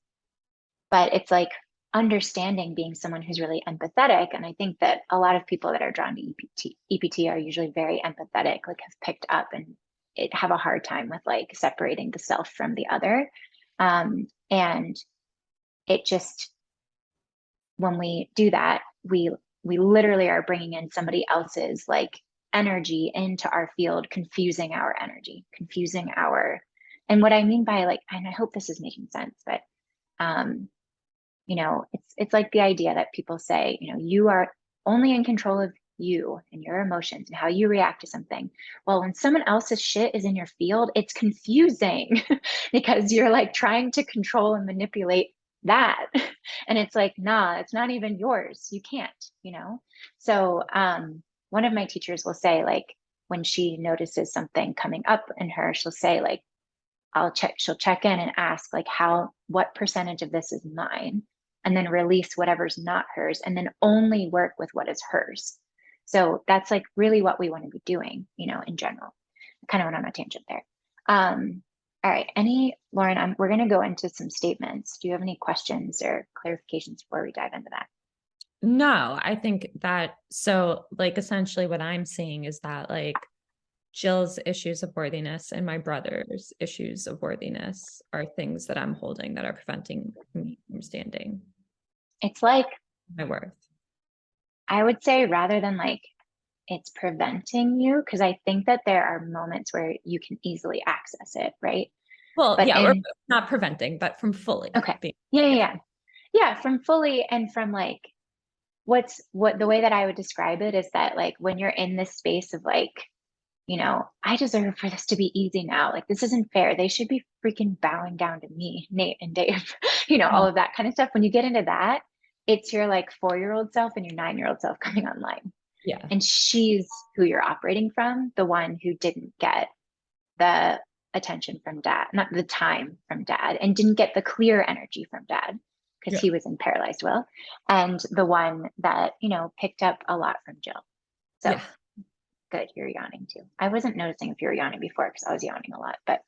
but it's like understanding being someone who's really empathetic. And I think that a lot of people that are drawn to EPT are usually very empathetic, like have picked up and have a hard time with like separating the self from the other. And it just, when we do that, we literally are bringing in somebody else's like energy into our field, confusing our energy, confusing our, and what I mean by like, and I hope this is making sense, but um, it's like the idea that people say, you are only in control of you and your emotions and how you react to something. Well, when someone else's shit is in your field, it's confusing because you're like trying to control and manipulate that. And it's like, nah, it's not even yours. You can't. So one of my teachers will say, like, when she notices something coming up in her, she'll say, like, she'll check in and ask like what percentage of this is mine, and then release whatever's not hers, and then only work with what is hers. So that's like really what we want to be doing, in general. I kind of went on a tangent there. All right, Lauren, we're going to go into some statements. Do you have any questions or clarifications before we dive into that? No, I think that so like essentially what I'm seeing is that like Jill's issues of worthiness and my brother's issues of worthiness are things that I'm holding that are preventing me from standing It's like, my worth. I would say, rather than like it's preventing you, because I think that there are moments where you can easily access it, right? Well, But yeah, or in not preventing, but from fully Okay. being. Yeah, yeah, Yeah. yeah. Yeah, from fully, and from like what the way that I would describe it is that like when you're in this space of like, I deserve for this to be easy now. Like this isn't fair. They should be freaking bowing down to me, Nate and Dave, all Mhm. of that kind of stuff. When you get into that, it's your like 4-year-old self and your 9-year-old self coming online. Yeah. And she's who you're operating from, the one who didn't get the attention from dad, not the time from dad, and didn't get the clear energy from dad because Yeah. he was in paralyzed will, and the one that, picked up a lot from Jill. So Yeah. good, you're yawning too. I wasn't noticing if you were yawning before because I was yawning a lot, but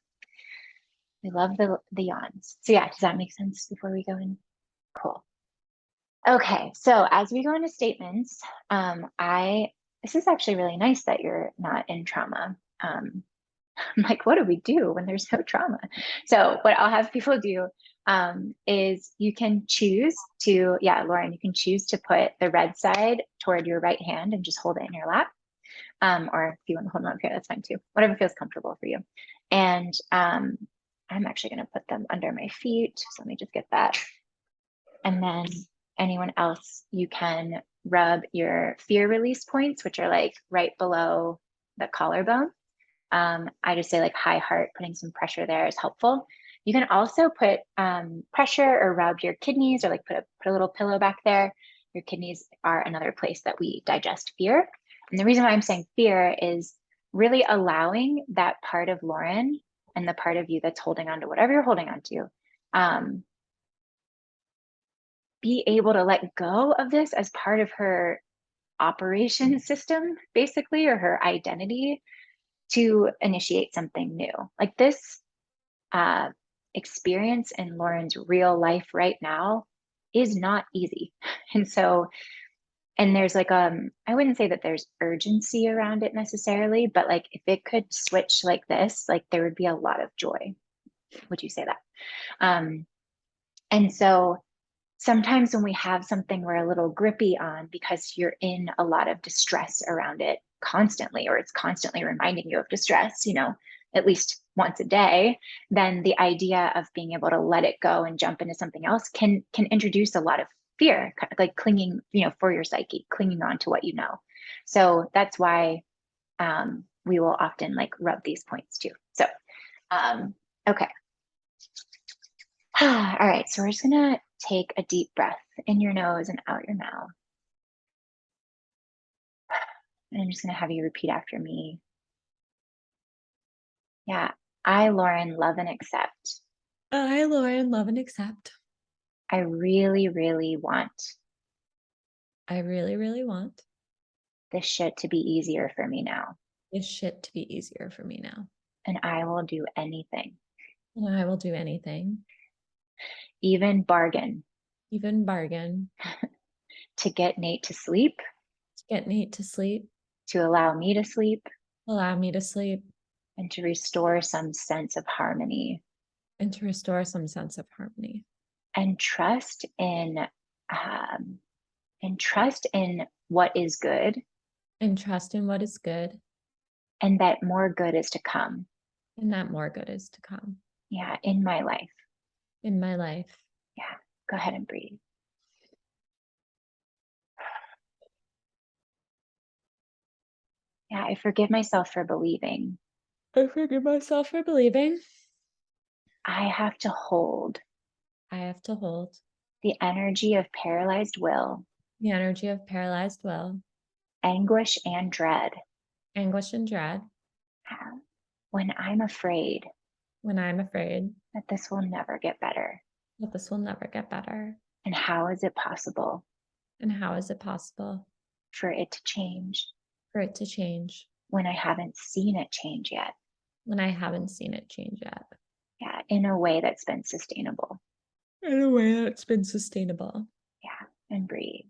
we love the yawns. So yeah, does that make sense before we go in? Cool. Okay, so as we go into statements, I this is actually really nice that you're not in trauma. I'm like, what do we do when there's no trauma? So what I'll have people do is you can choose to, yeah, Lauren, you can choose to put the red side toward your right hand and just hold it in your lap. Or if you want to hold it up here, that's fine too. Whatever feels comfortable for you. And I'm actually going to put them under my feet. So let me just get that. And then anyone else, you can rub your fear release points, which are like right below the collarbone. I just say like high heart, putting some pressure there is helpful. You can also put pressure or rub your kidneys or like put a little pillow back there. Your kidneys are another place that we digest fear. And the reason why I'm saying fear is really allowing that part of Lauren and the part of you that's holding on to whatever you're holding on to, be able to let go of this as part of her operation system, basically, or her identity to initiate something new. Like this uh, experience in Lauren's real life right now is not easy. And so, and there's like, I wouldn't say that there's urgency around it necessarily, but like if it could switch like this, like there would be a lot of joy. Would you say that? And so sometimes when we have something we're a little grippy on because you're in a lot of distress around it constantly, or it's constantly reminding you of distress, at least once a day, then the idea of being able to let it go and jump into something else can introduce a lot of fear, kind of like clinging, for your psyche, clinging on to what you know. So that's why we will often like rub these points too. So, okay. All right, so we're just gonna take a deep breath in your nose and out your mouth. And I'm just gonna have you repeat after me. Yeah, I, Lauren, love and accept. I, Lauren, love and accept. I really, really want I really, really want this shit to be easier for me now. this shit to be easier for me now. And I will do anything, And I will do anything, even bargain, to get Nate to sleep, to get Nate to sleep, to allow me to sleep, allow me to sleep, and to restore some sense of harmony and to restore some sense of harmony. and um, trust in what is good, And trust in what is good, and that more good is to come. and that more good is to come Yeah, in my life. in my life. Yeah, go ahead and breathe. Yeah, I forgive myself for believing I forgive myself for believing I have to hold I have to hold the energy of paralyzed will, the energy of paralyzed will, anguish, and dread anguish, and dread when I'm afraid when I'm afraid that this will never get better. that this will never get better. And how is it possible And how is it possible for it to change for it to change when I haven't seen it change yet? when I haven't seen it change yet? Yeah, in a way that's been sustainable. In a way that's been sustainable. Yeah, and breathe.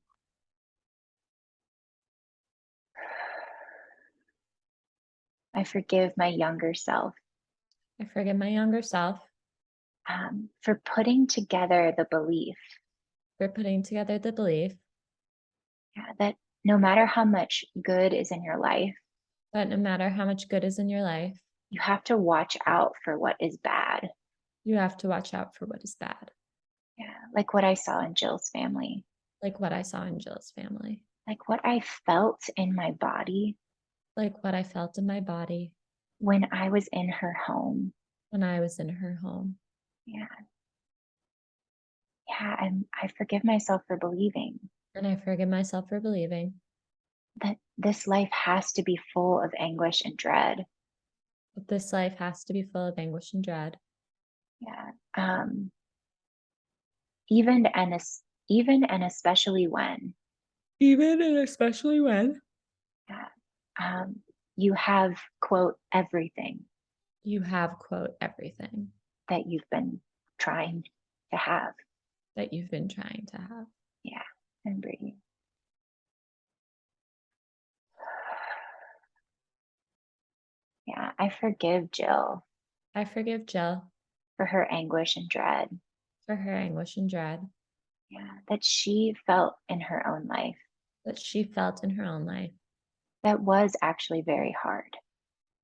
I forgive my younger self I forgive my younger self for putting together the belief, for putting together the belief yeah, that no matter how much good is in your life, that no matter how much good is in your life, you have to watch out for what is bad. you have to watch out for what is bad. Yeah, like what I saw in Jill's family, Like what I saw in Jill's family, like what I felt in my body like what I felt in my body when I was in her home. when I was in her home. Yeah, yeah, I forgive myself for believing And I forgive myself for believing that this life has to be full of anguish and dread. that this life has to be full of anguish and dread, Yeah, even and even and especially when even and especially when uh, you have quote everything you have, quote, everything that you've been trying to have. that you've been trying to have. Yeah, and breathe. Yeah, I forgive Jill I forgive Jill for her anguish and dread. for her anguish and dread Yeah, that she felt in her own life. that she felt in her own life That was actually very hard.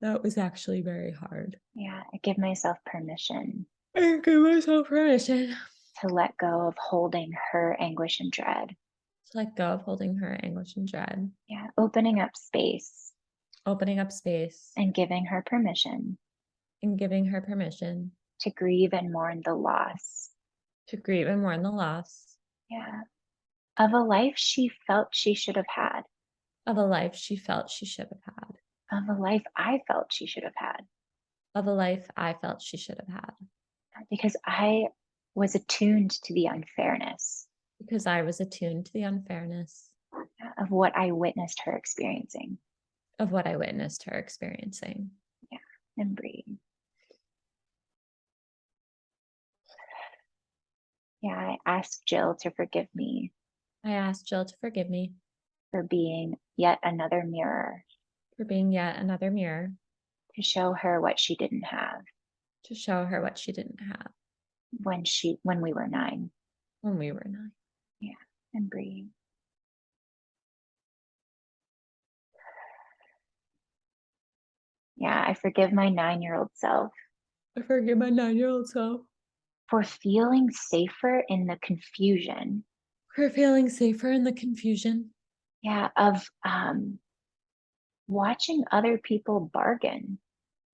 That was actually very hard. Yeah, I give myself permission I give myself permission to let go of holding her anguish and dread. to let go of holding her anguish and dread, Yeah, opening up space opening up space and giving her permission and giving her permission to grieve and mourn the loss. to grieve and mourn the loss Yeah, of a life she felt she should have had, of a life she felt she should have had, of a life I felt she should have had, of a life I felt she should have had, because I was attuned to the unfairness because I was attuned to the unfairness of what I witnessed her experiencing. of what I witnessed her experiencing. Yeah, and breathe. Yeah, I asked Jill to forgive me I asked Jill to forgive me for being yet another mirror for being yet another mirror to show her what she didn't have to show her what she didn't have when we were 9. when we were 9. Yeah, and breathe. Yeah, I forgive my 9-year-old self I forgive my 9-year-old self for feeling safer in the confusion, for feeling safer in the confusion yeah, of watching other people bargain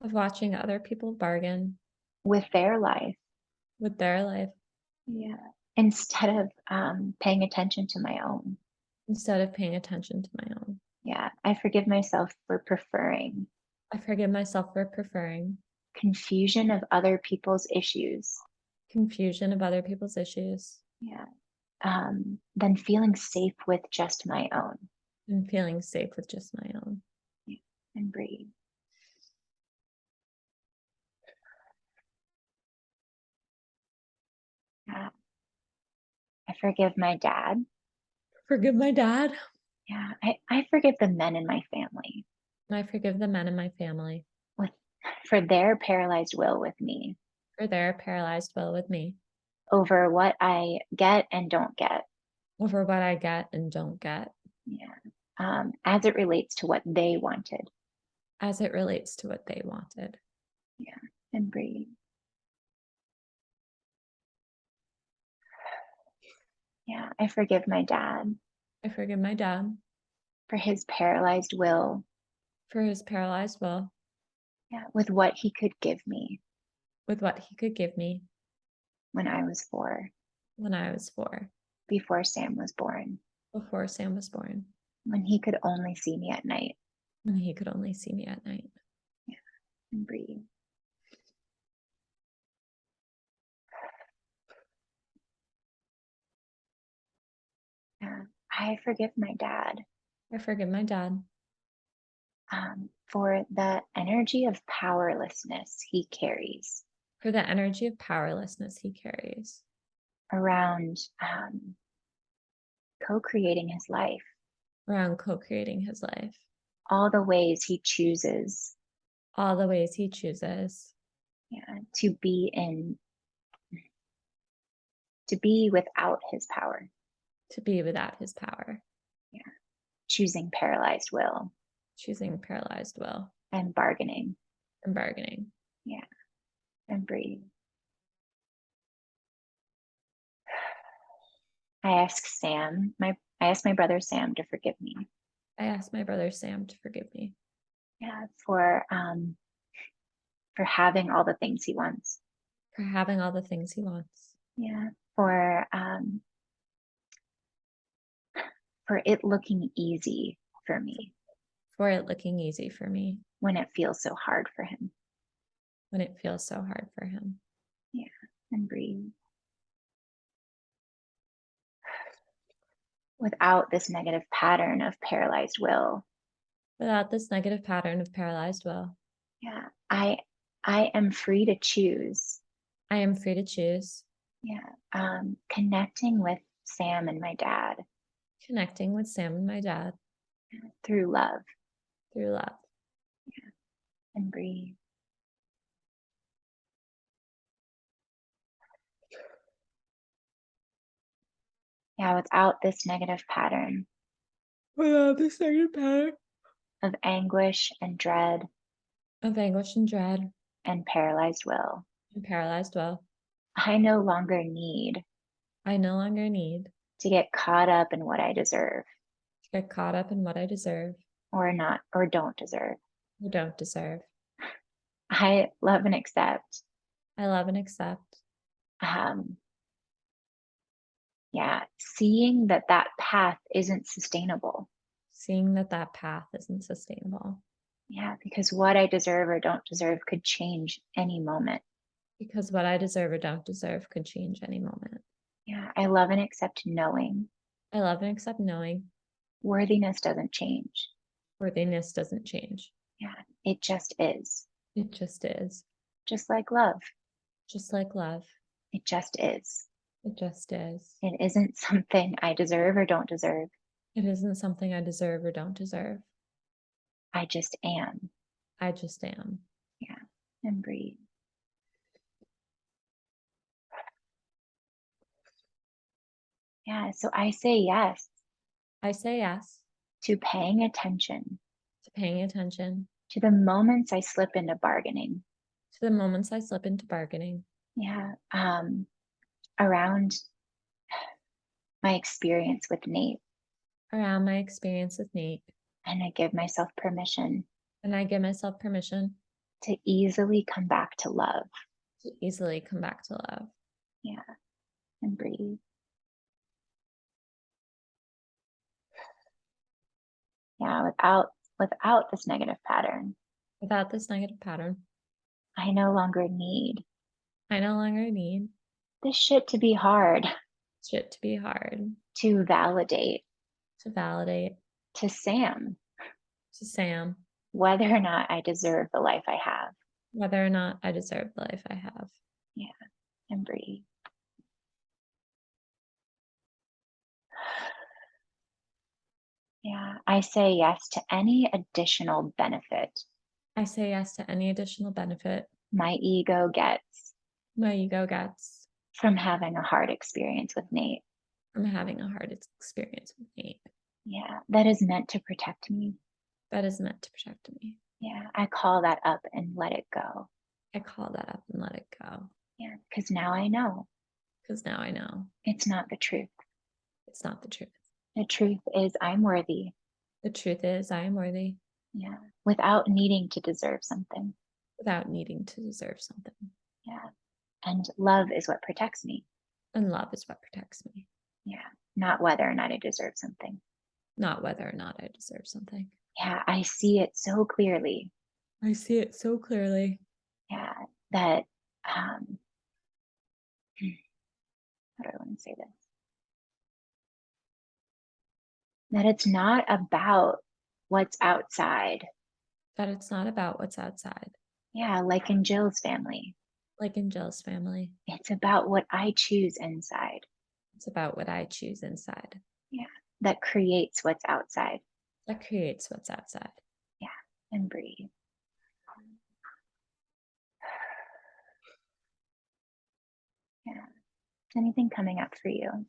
of watching other people bargain with their life. with their life Yeah, instead of paying attention to my own. instead of paying attention to my own. Yeah, I forgive myself for preferring I forgive myself for preferring confusion of other people's issues. confusion of other people's issues Yeah, than feeling safe with just my own. and feeling safe with just my own. Yeah, and breathe. Yeah, I forgive my dad. Forgive my dad. Yeah, I forgive the men in my family And I forgive the men in my family with for their paralyzed will with me for their paralyzed will with me over what I get and don't get. over what I get and don't get Yeah, as it relates to what they wanted. as it relates to what they wanted. Yeah, and breathe. Yeah, I forgive my dad I forgive my dad for his paralyzed will. for his paralyzed will Yeah, with what he could give me with what he could give me when I was 4, when I was 4, before Sam was born, before Sam was born, when he could only see me at night. when he could only see me at night. Yeah, and breathe. Yeah, I forgive my dad I forgive my dad for the energy of powerlessness he carries for the energy of powerlessness he carries around co-creating his life, around co-creating his life, all the ways he chooses, all the ways he chooses yeah, to be without his power. to be without his power, Yeah, choosing paralyzed will choosing paralyzed will and bargaining. and bargaining. Yeah, and breathe. I asked my brother Sam to forgive me. I asked my brother Sam to forgive me Yeah, for having all the things he wants. for having all the things he wants, Yeah, for it looking easy for me for it looking easy for me when it feels so hard for him. when it feels so hard for him. Yeah, and breathe. Without this negative pattern of paralyzed will, Without this negative pattern of paralyzed will, yeah, I am free to choose. I am free to choose Yeah, connecting with Sam and my dad connecting with Sam and my dad through love through love. and breathe. Yeah, without this negative pattern Without this negative pattern of anguish and dread of anguish and dread and paralyzed will. and paralyzed will. I no longer need I no longer need to get caught up in what I deserve to get caught up in what I deserve or not or don't deserve. or don't deserve. I love and accept. I love and accept. Um, yeah, seeing that that path isn't sustainable. Seeing that that path isn't sustainable. Yeah, because what I deserve or don't deserve could change any moment. Because what I deserve or don't deserve could change any moment. Yeah, I love and accept knowing I love and accept knowing worthiness doesn't change. worthiness doesn't change. Yeah, it just is. It just is. Just like love, Just like love. it just is. It just is. It isn't something I deserve or don't deserve. It isn't something I deserve or don't deserve. I just am. I just am. Yeah, and breathe. Yeah, so I say yes I say yes to paying attention to paying attention to the moments I slip into bargaining. to the moments I slip into bargaining Yeah, around my experience with Nate. around my experience with Nate. And I give myself permission And I give myself permission to easily come back to love. to easily come back to love. Yeah, and breathe. Yeah, without this negative pattern, Without this negative pattern, I no longer need I no longer need this shit to be hard shit to be hard to validate to validate to Sam to Sam whether or not I deserve the life I have. whether or not I deserve the life I have. Yeah, and breathe. Yeah, I say yes to any additional benefit I say yes to any additional benefit my ego gets my ego gets from having a hard experience with Nate. from having a hard experience with Nate. Yeah, that is meant to protect me. That is meant to protect me. Yeah, I call that up and let it go. I call that up and let it go. Yeah, because now I know Because now I know it's not the truth. it's not the truth. The truth is I'm worthy. The truth is, I am worthy Yeah, without needing to deserve something. without needing to deserve something. Yeah, and love is what protects me. And love is what protects me, Yeah, not whether or not I deserve something. not whether or not I deserve something. Yeah, I see it so clearly. I see it so clearly. Yeah, that um, how do I want to say this? That it's not about what's outside. That it's not about what's outside, Yeah, like in Jill's family. like in Jill's family. It's about what I choose inside. It's about what I choose inside Yeah, that creates what's outside. that creates what's outside. Yeah, and breathe. Yeah. Anything coming up for you?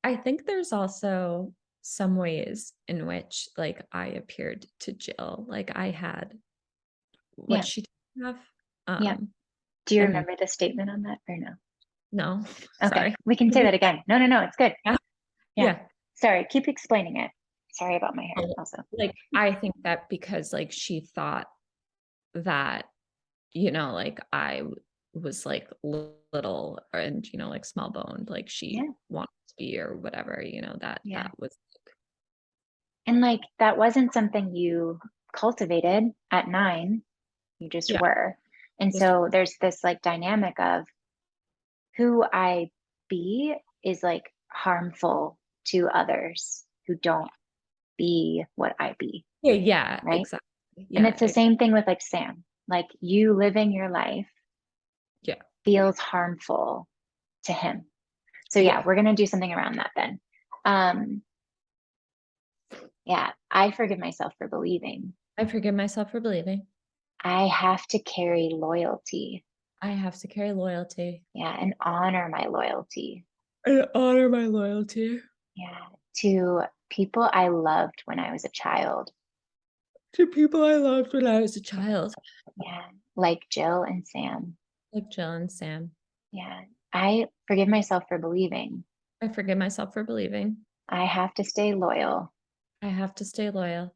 I think there's also some ways in which like I appeared to Jill, like I had what Yeah, she didn't have. yeah. Do you And remember the statement on that or no? no, Okay, sorry. we can say that again. No, no, no, it's good. Yeah. Yeah. Yeah. Sorry, keep explaining it. Sorry about my hair also. Like I think that because like she thought that, like was like little and like small boned, like she Yeah, wanted to be or whatever, that yeah. that was And like that wasn't something you cultivated at 9, you just yeah, were. And just so there's this like dynamic of who I be is like harmful to others who don't be what I be, yeah, yeah, right? exactly. And Yeah, it's the same thing with like Sam. Like you living your life yeah, feels harmful to him. So yeah, yeah. we're gonna do something around that then. Um, yeah, I forgive myself for believing I forgive myself for believing I have to carry loyalty I have to carry loyalty. Yeah, and honor my loyalty. And honor my loyalty Yeah, to people I loved when I was a child. to people I loved when I was a child, Yeah, like Jill and Sam. like Jill and Sam. Yeah, I forgive myself for believing I forgive myself for believing. I have to stay loyal. I have to stay loyal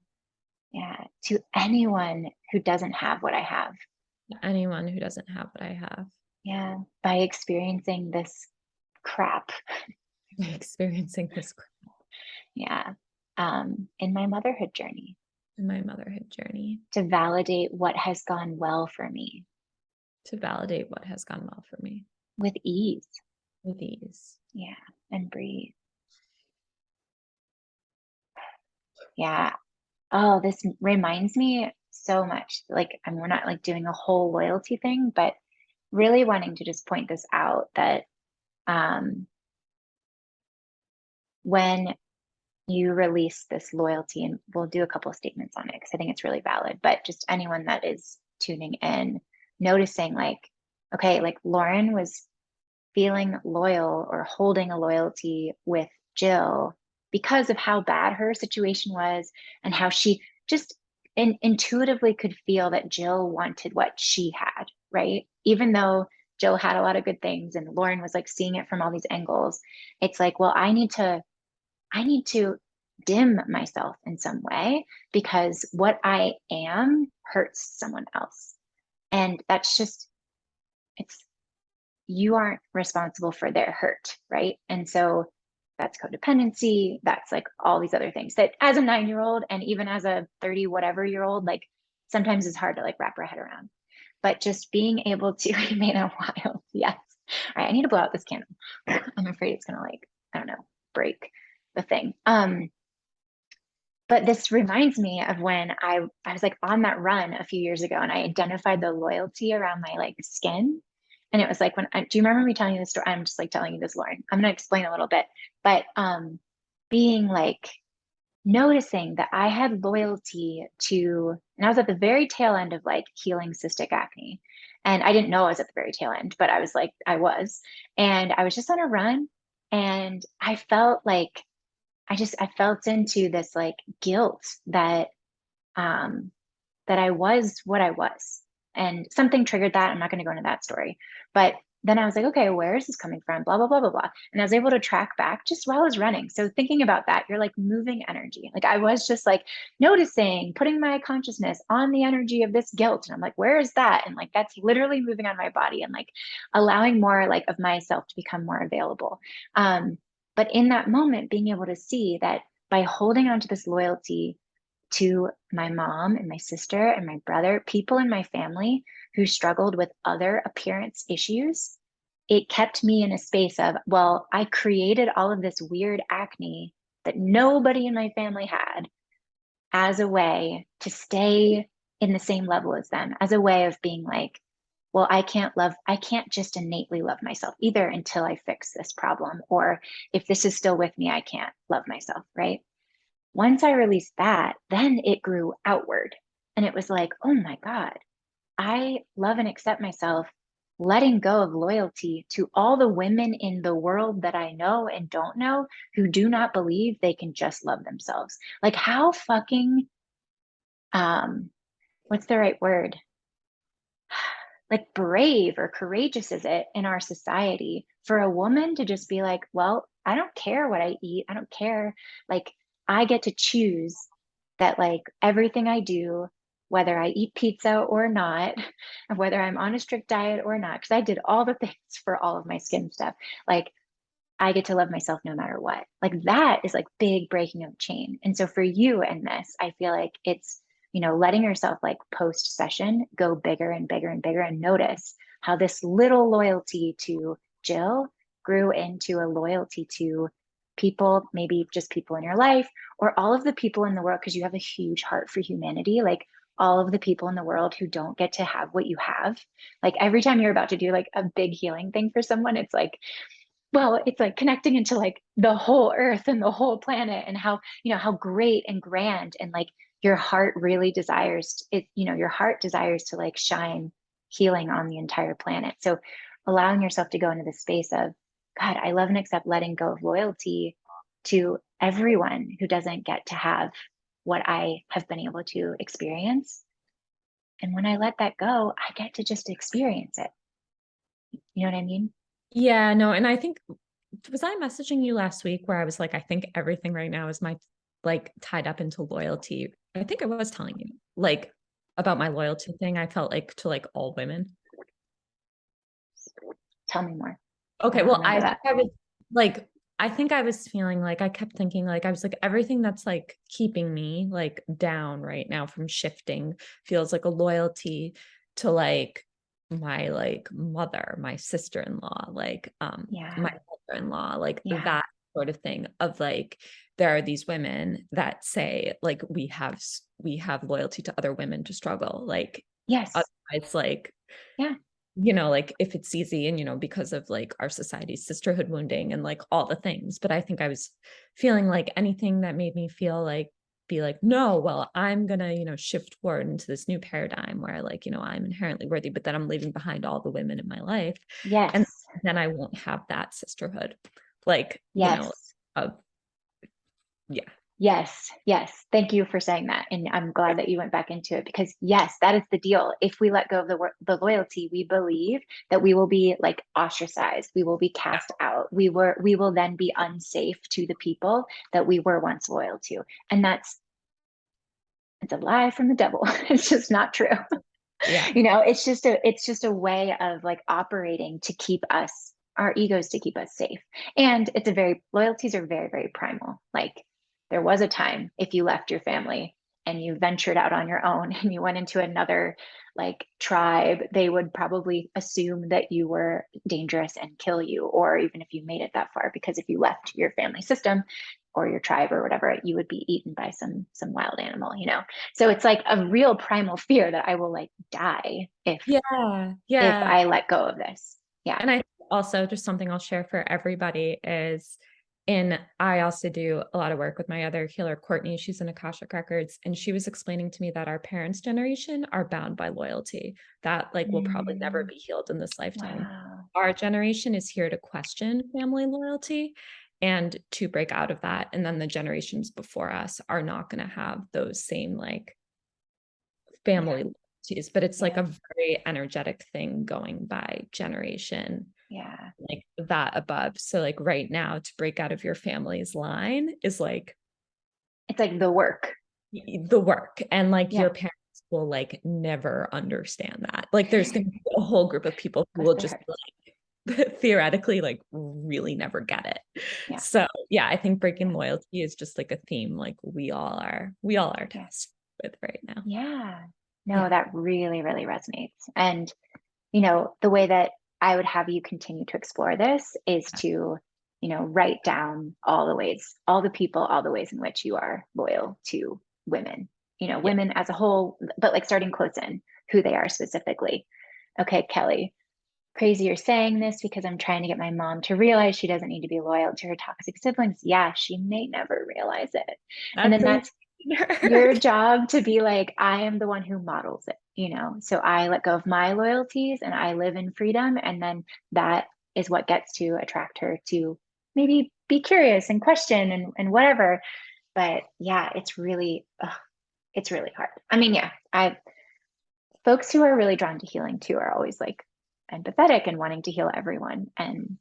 Yeah, to anyone who doesn't have what I have. to anyone who doesn't have what I have. Yeah, by experiencing this crap. Experiencing this Yeah, in my motherhood journey in my motherhood journey to validate what has gone well for me to validate what has gone well for me with ease. with ease. Yeah, and breathe. Yeah. Oh, this reminds me so much. Like, and we're not like doing a whole loyalty thing, but really wanting to just point this out that um, when you release this loyalty, and we'll do a couple of statements on it because I think it's really valid, but just anyone that is tuning in, noticing like, okay, like Lauren was feeling loyal or holding a loyalty with Jill because of how bad her situation was and how she just intuitively could feel that Jill wanted what she had, right? Even though Jill had a lot of good things and Lauren was like seeing it from all these angles, it's like, well, I need to dim myself in some way because what I am hurts someone else. And that's just, it's, you aren't responsible for their hurt, right? And so that's codependency. That's like all these other things that as a 9 year old and even as a 30 whatever year old, like sometimes it's hard to like wrap our head around. But just being able to remain a wild, yes. All right, I need to blow out this candle. I'm afraid it's gonna like, I don't know, break the thing. But this reminds me of when I was like on that run a few years ago and I identified the loyalty around my like skin. And it was like when do you remember me telling you this story? I'm just like telling you this, Lauren. I'm gonna explain a little bit, but being like noticing that I had loyalty to, and I was at the very tail end of like healing cystic acne. And I didn't know I was at the very tail end, but I was like, I was. And I was just on a run and I felt like I felt into this like guilt that um that I was what I was. And something triggered that. I'm not going to go into that story. But then I was like, okay, where is this coming from? Blah, blah, blah, blah, blah. And I was able to track back just while I was running. So thinking about that, you're like moving energy. Like I was just like noticing, putting my consciousness on the energy of this guilt. And I'm like, where is that? And like that's literally moving on my body and like allowing more like of myself to become more available. Um, but in that moment, being able to see that by holding on to this loyalty to my mom and my sister and my brother, people in my family who struggled with other appearance issues, it kept me in a space of, well, I created all of this weird acne that nobody in my family had as a way to stay in the same level as them, as a way of being like, well, I can't just innately love myself either until I fix this problem. Or if this is still with me, I can't love myself, right? Once I released that, then it grew outward. And it was like, oh my God, I love and accept myself, letting go of loyalty to all the women in the world that I know and don't know who do not believe they can just love themselves. Like, how fucking, um, what's the right word? Like, brave or courageous is it in our society for a woman to just be like, well, I don't care what I eat. I don't care. Like, I get to choose that like everything I do, whether I eat pizza or not, and whether I'm on a strict diet or not, because I did all the things for all of my skin stuff. Like I get to love myself no matter what. Like that is like big breaking of the chain. And so for you and this, I feel like it's, letting yourself like post session go bigger and bigger and bigger and notice how this little loyalty to Jill grew into a loyalty to people, maybe just people in your life or all of the people in the world, because you have a huge heart for humanity. Like all of the people in the world who don't get to have what you have. Like every time you're about to do like a big healing thing for someone, it's like, well, it's like connecting into like the whole earth and the whole planet and how, how great and grand and like your heart really desires it, your heart desires to like shine healing on the entire planet. So allowing yourself to go into the space of, God, I love and accept letting go of loyalty to everyone who doesn't get to have what I have been able to experience. And when I let that go, I get to just experience it. You know what I mean? Yeah, no, and I think was I messaging you last week where I was like, I think everything right now is my like tied up into loyalty. I think I was telling you like about my loyalty thing. I felt like to like all women. Tell me more. I Okay, don't well, remember that. I think I was feeling like I kept thinking like I was like everything that's like keeping me like down right now from shifting feels like a loyalty to like my like mother, my sister-in-law, like my Yeah. mother-in-law, like Yeah. that sort of thing of like there are these women that say like we have loyalty to other women to struggle like Yes. otherwise like Yeah. like if it's easy and, because of like our society's sisterhood wounding and like all the things. But I think I was feeling like anything that made me feel like, be like, no, well, I'm gonna, shift forward into this new paradigm where like, I'm inherently worthy, but then I'm leaving behind all the women in my life. And Yes. then I won't have that sisterhood. Like, Yes. of yeah. Yes, yes. Thank you for saying that. And I'm glad that you went back into it because yes, that is the deal. If we let go of the loyalty, we believe that we will be like ostracized. We will be cast out. We will then be unsafe to the people that we were once loyal to. And it's a lie from the devil. It's just not true. Yeah. It's just a way of like operating to keep us our egos to keep us safe. And loyalties are very, very primal. Like there was a time if you left your family and you ventured out on your own and you went into another like tribe, they would probably assume that you were dangerous and kill you, or even if you made it that far, because if you left your family system or your tribe or whatever, you would be eaten by some wild animal. So it's like a real primal fear that I will like die Yeah. if Yeah. I let go of this. Yeah. And I also just something I'll share for everybody is I also do a lot of work with my other healer, Courtney. She's in Akashic Records, and she was explaining to me that our parents' generation are bound by loyalty that like will probably never Mm, be healed in this lifetime. wow. Our generation is here to question family loyalty and to break out of that. And then the generations before us are not going to have those same like Yeah. family loyalties, but it's like Yeah. a very energetic thing going by generation Yeah. like that above. So like right now to break out of your family's line is like It's like the work. the work and like your Yeah. parents will like never understand that. Like there's going to be a whole group of people who Bless will their just hearts. like theoretically like really never get it. Yeah. So yeah, I think Yeah. breaking loyalty is just like a theme like we all are Yeah. tasked with right now. Yeah. No, Yeah. that really, really resonates. And, the way that I would have you continue to explore this is to, write down all the ways, all the people, all the ways in which you are loyal to women, Yeah. women as a whole, but like starting close in who they are specifically. Okay, Kelly, crazy you're saying this because I'm trying to get my mom to realize she doesn't need to be loyal to her toxic siblings. Yeah, she may never realize it. And That's then a that's your job to be like, I am the one who models it. So I let go of my loyalties and I live in freedom. And then that is what gets to attract her to maybe be curious and question and whatever. But yeah, it's really hard. I mean, yeah, I folks who are really drawn to healing too are always like empathetic and wanting to heal everyone. And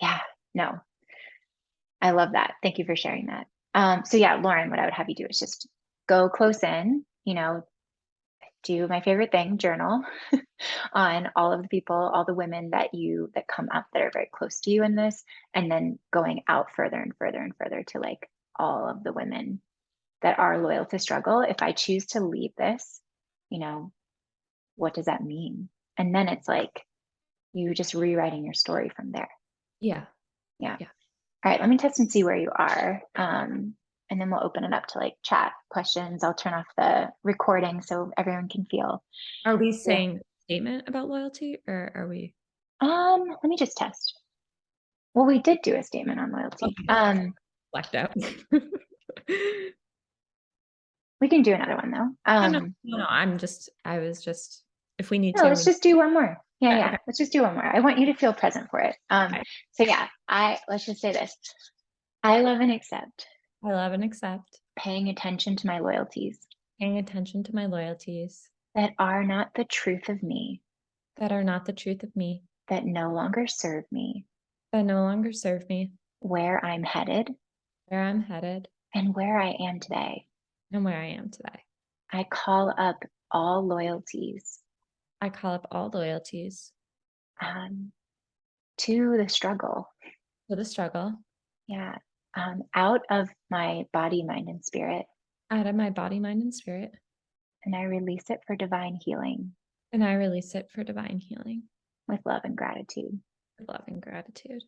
yeah, no, I love that. Thank you for sharing that. So yeah, Lauren, what I would have you do is just go close in, do my favorite thing, journal on all of the people, all the women that come up that are very close to you in this, and then going out further and further and further to like all of the women that are loyal to struggle. If I choose to leave this, you know, what does that mean? And then it's like you just rewriting your story from there. Yeah. Yeah. Yeah. All right, let me test and see where you are. And then we'll open it up to like chat questions. I'll turn off the recording so everyone can feel. Are we Yeah. saying statement about loyalty or are we Let me just test. Well, we did do a statement on loyalty. okay, blacked out? We can do another one though. Oh, no, no, no, I was just If we need No, to, let's just do one more. Yeah, okay, yeah. okay. Let's just do one more. I want you to feel present for it. Okay. So yeah, let's just say this. I love and accept I love and accept paying attention to my loyalties paying attention to my loyalties that are not the truth of me, that are not the truth of me, that no longer serve me, that no longer serve me, where I'm headed, where I'm headed, and where I am today. and where I am today. I call up all loyalties I call up all loyalties um, to the struggle. for the struggle Yeah. Out of my body, mind, and spirit. out of my body, mind, and spirit, And I release it for divine healing and I release it for divine healing with love and gratitude. with love and gratitude.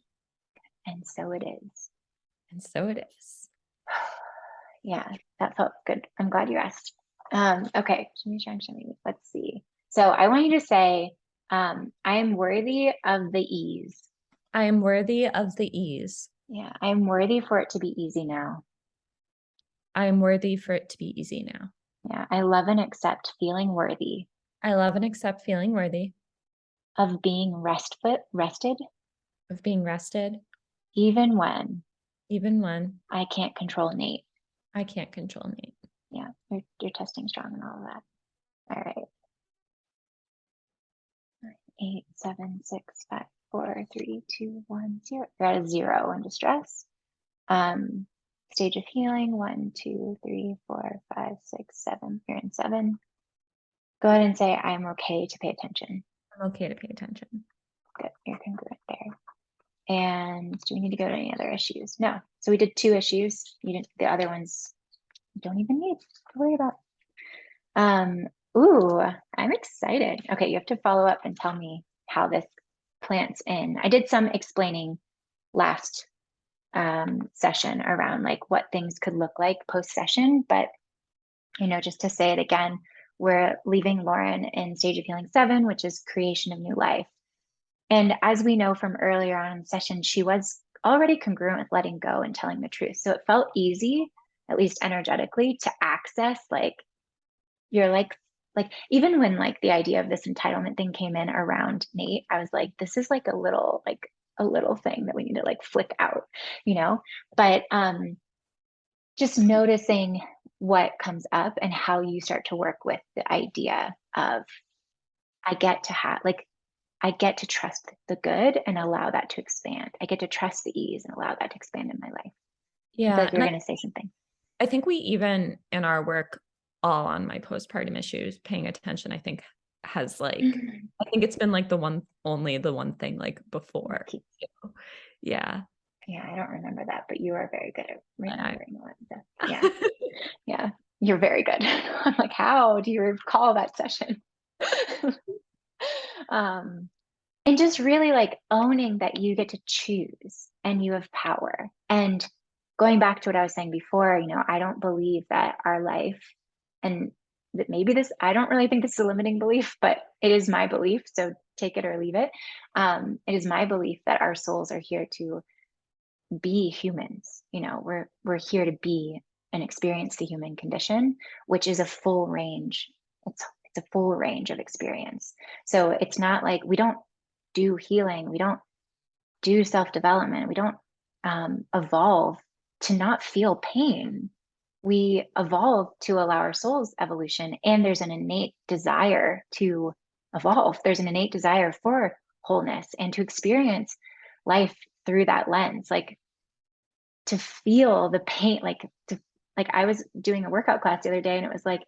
And so it is. And so it is. Yeah, that felt good. I'm glad you asked. Okay, let's see. So I want you to say, I am worthy of the ease. I am worthy of the ease. Yeah, I am worthy for it to be easy now. I am worthy for it to be easy now. Yeah, I love and accept feeling worthy I love and accept feeling worthy of being rested, of being rested, even when even when I can't control Nate. I can't control Nate. Yeah, you're testing strong and all of that. All right. 8, 7, 6, 5, 4, 3, 2, 1, 0. You're at a 0 in distress. Stage of healing 1, 2, 3, 4, 5, 6, 7. You're in 7. Go ahead and say, I'm okay to pay attention. I'm okay to pay attention. Good. You're congruent there. And do we need to go to any other issues? No. So we did 2 issues. You didn't, the other ones you don't even need to worry about. Ooh, I'm excited. Okay, you have to follow up and tell me how this plants in. I did some explaining last session around like what things could look like post session, but just to say it again, we're leaving Lauren in stage of healing 7, which is creation of new life. And as we know from earlier on in the session, she was already congruent with letting go and telling the truth. So it felt easy, at least energetically, to access you're like even when like the idea of this entitlement thing came in around Nate, I was like, this is like a little thing that we need to like flick out, but just noticing what comes up and how you start to work with the idea of I get to trust the good and allow that to expand. I get to trust the ease and allow that to expand in my life. I feel Yeah. like you're going to say something. I think we even in our work all on my postpartum issues, paying attention, I think has like, I think it's been like only the one thing like before. Yeah. Yeah, I don't remember that, but you are very good at I, remembering a lot of stuff. Yeah, yeah, you're very good. I'm like, how do you recall that session? um, and just really like owning that you get to choose and you have power. And going back to what I was saying before, I don't believe that our life, and that maybe this, I don't really think this is a limiting belief, but it is my belief. So take it or leave it. It is my belief that our souls are here to be humans. We're here to be and experience the human condition, which is a full range. It's a full range of experience. So it's not like we don't do healing, we don't do self-development, we don't evolve to not feel pain. We evolve to allow our soul's evolution, and there's an innate desire to evolve. There's an innate desire for wholeness and to experience life through that lens, like to feel the pain, like I was doing a workout class the other day and it was like,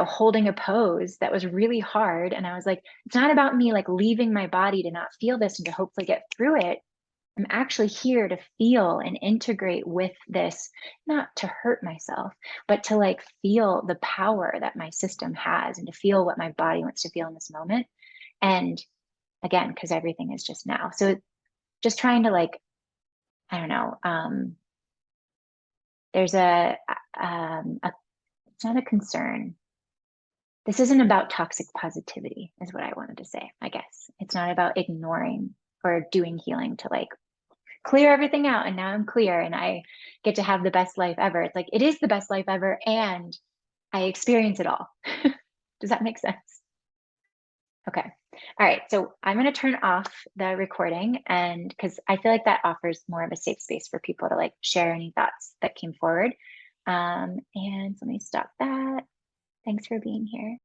holding a pose that was really hard. And I was like, it's not about me like leaving my body to not feel this and to hopefully get through it. I'm actually here to feel and integrate with this, not to hurt myself, but to like feel the power that my system has and to feel what my body wants to feel in this moment. And again, because everything is just now. So just trying to like, I don't know, there's it's not a concern. This isn't about toxic positivity, is what I wanted to say, I guess. It's not about ignoring or doing healing to like clear everything out. And now I'm clear and I get to have the best life ever. It's like, it is the best life ever. And I experience it all. Does that make sense? Okay. All right. So I'm going to turn off the recording, and because I feel like that offers more of a safe space for people to like share any thoughts that came forward. And let me stop that. Thanks for being here.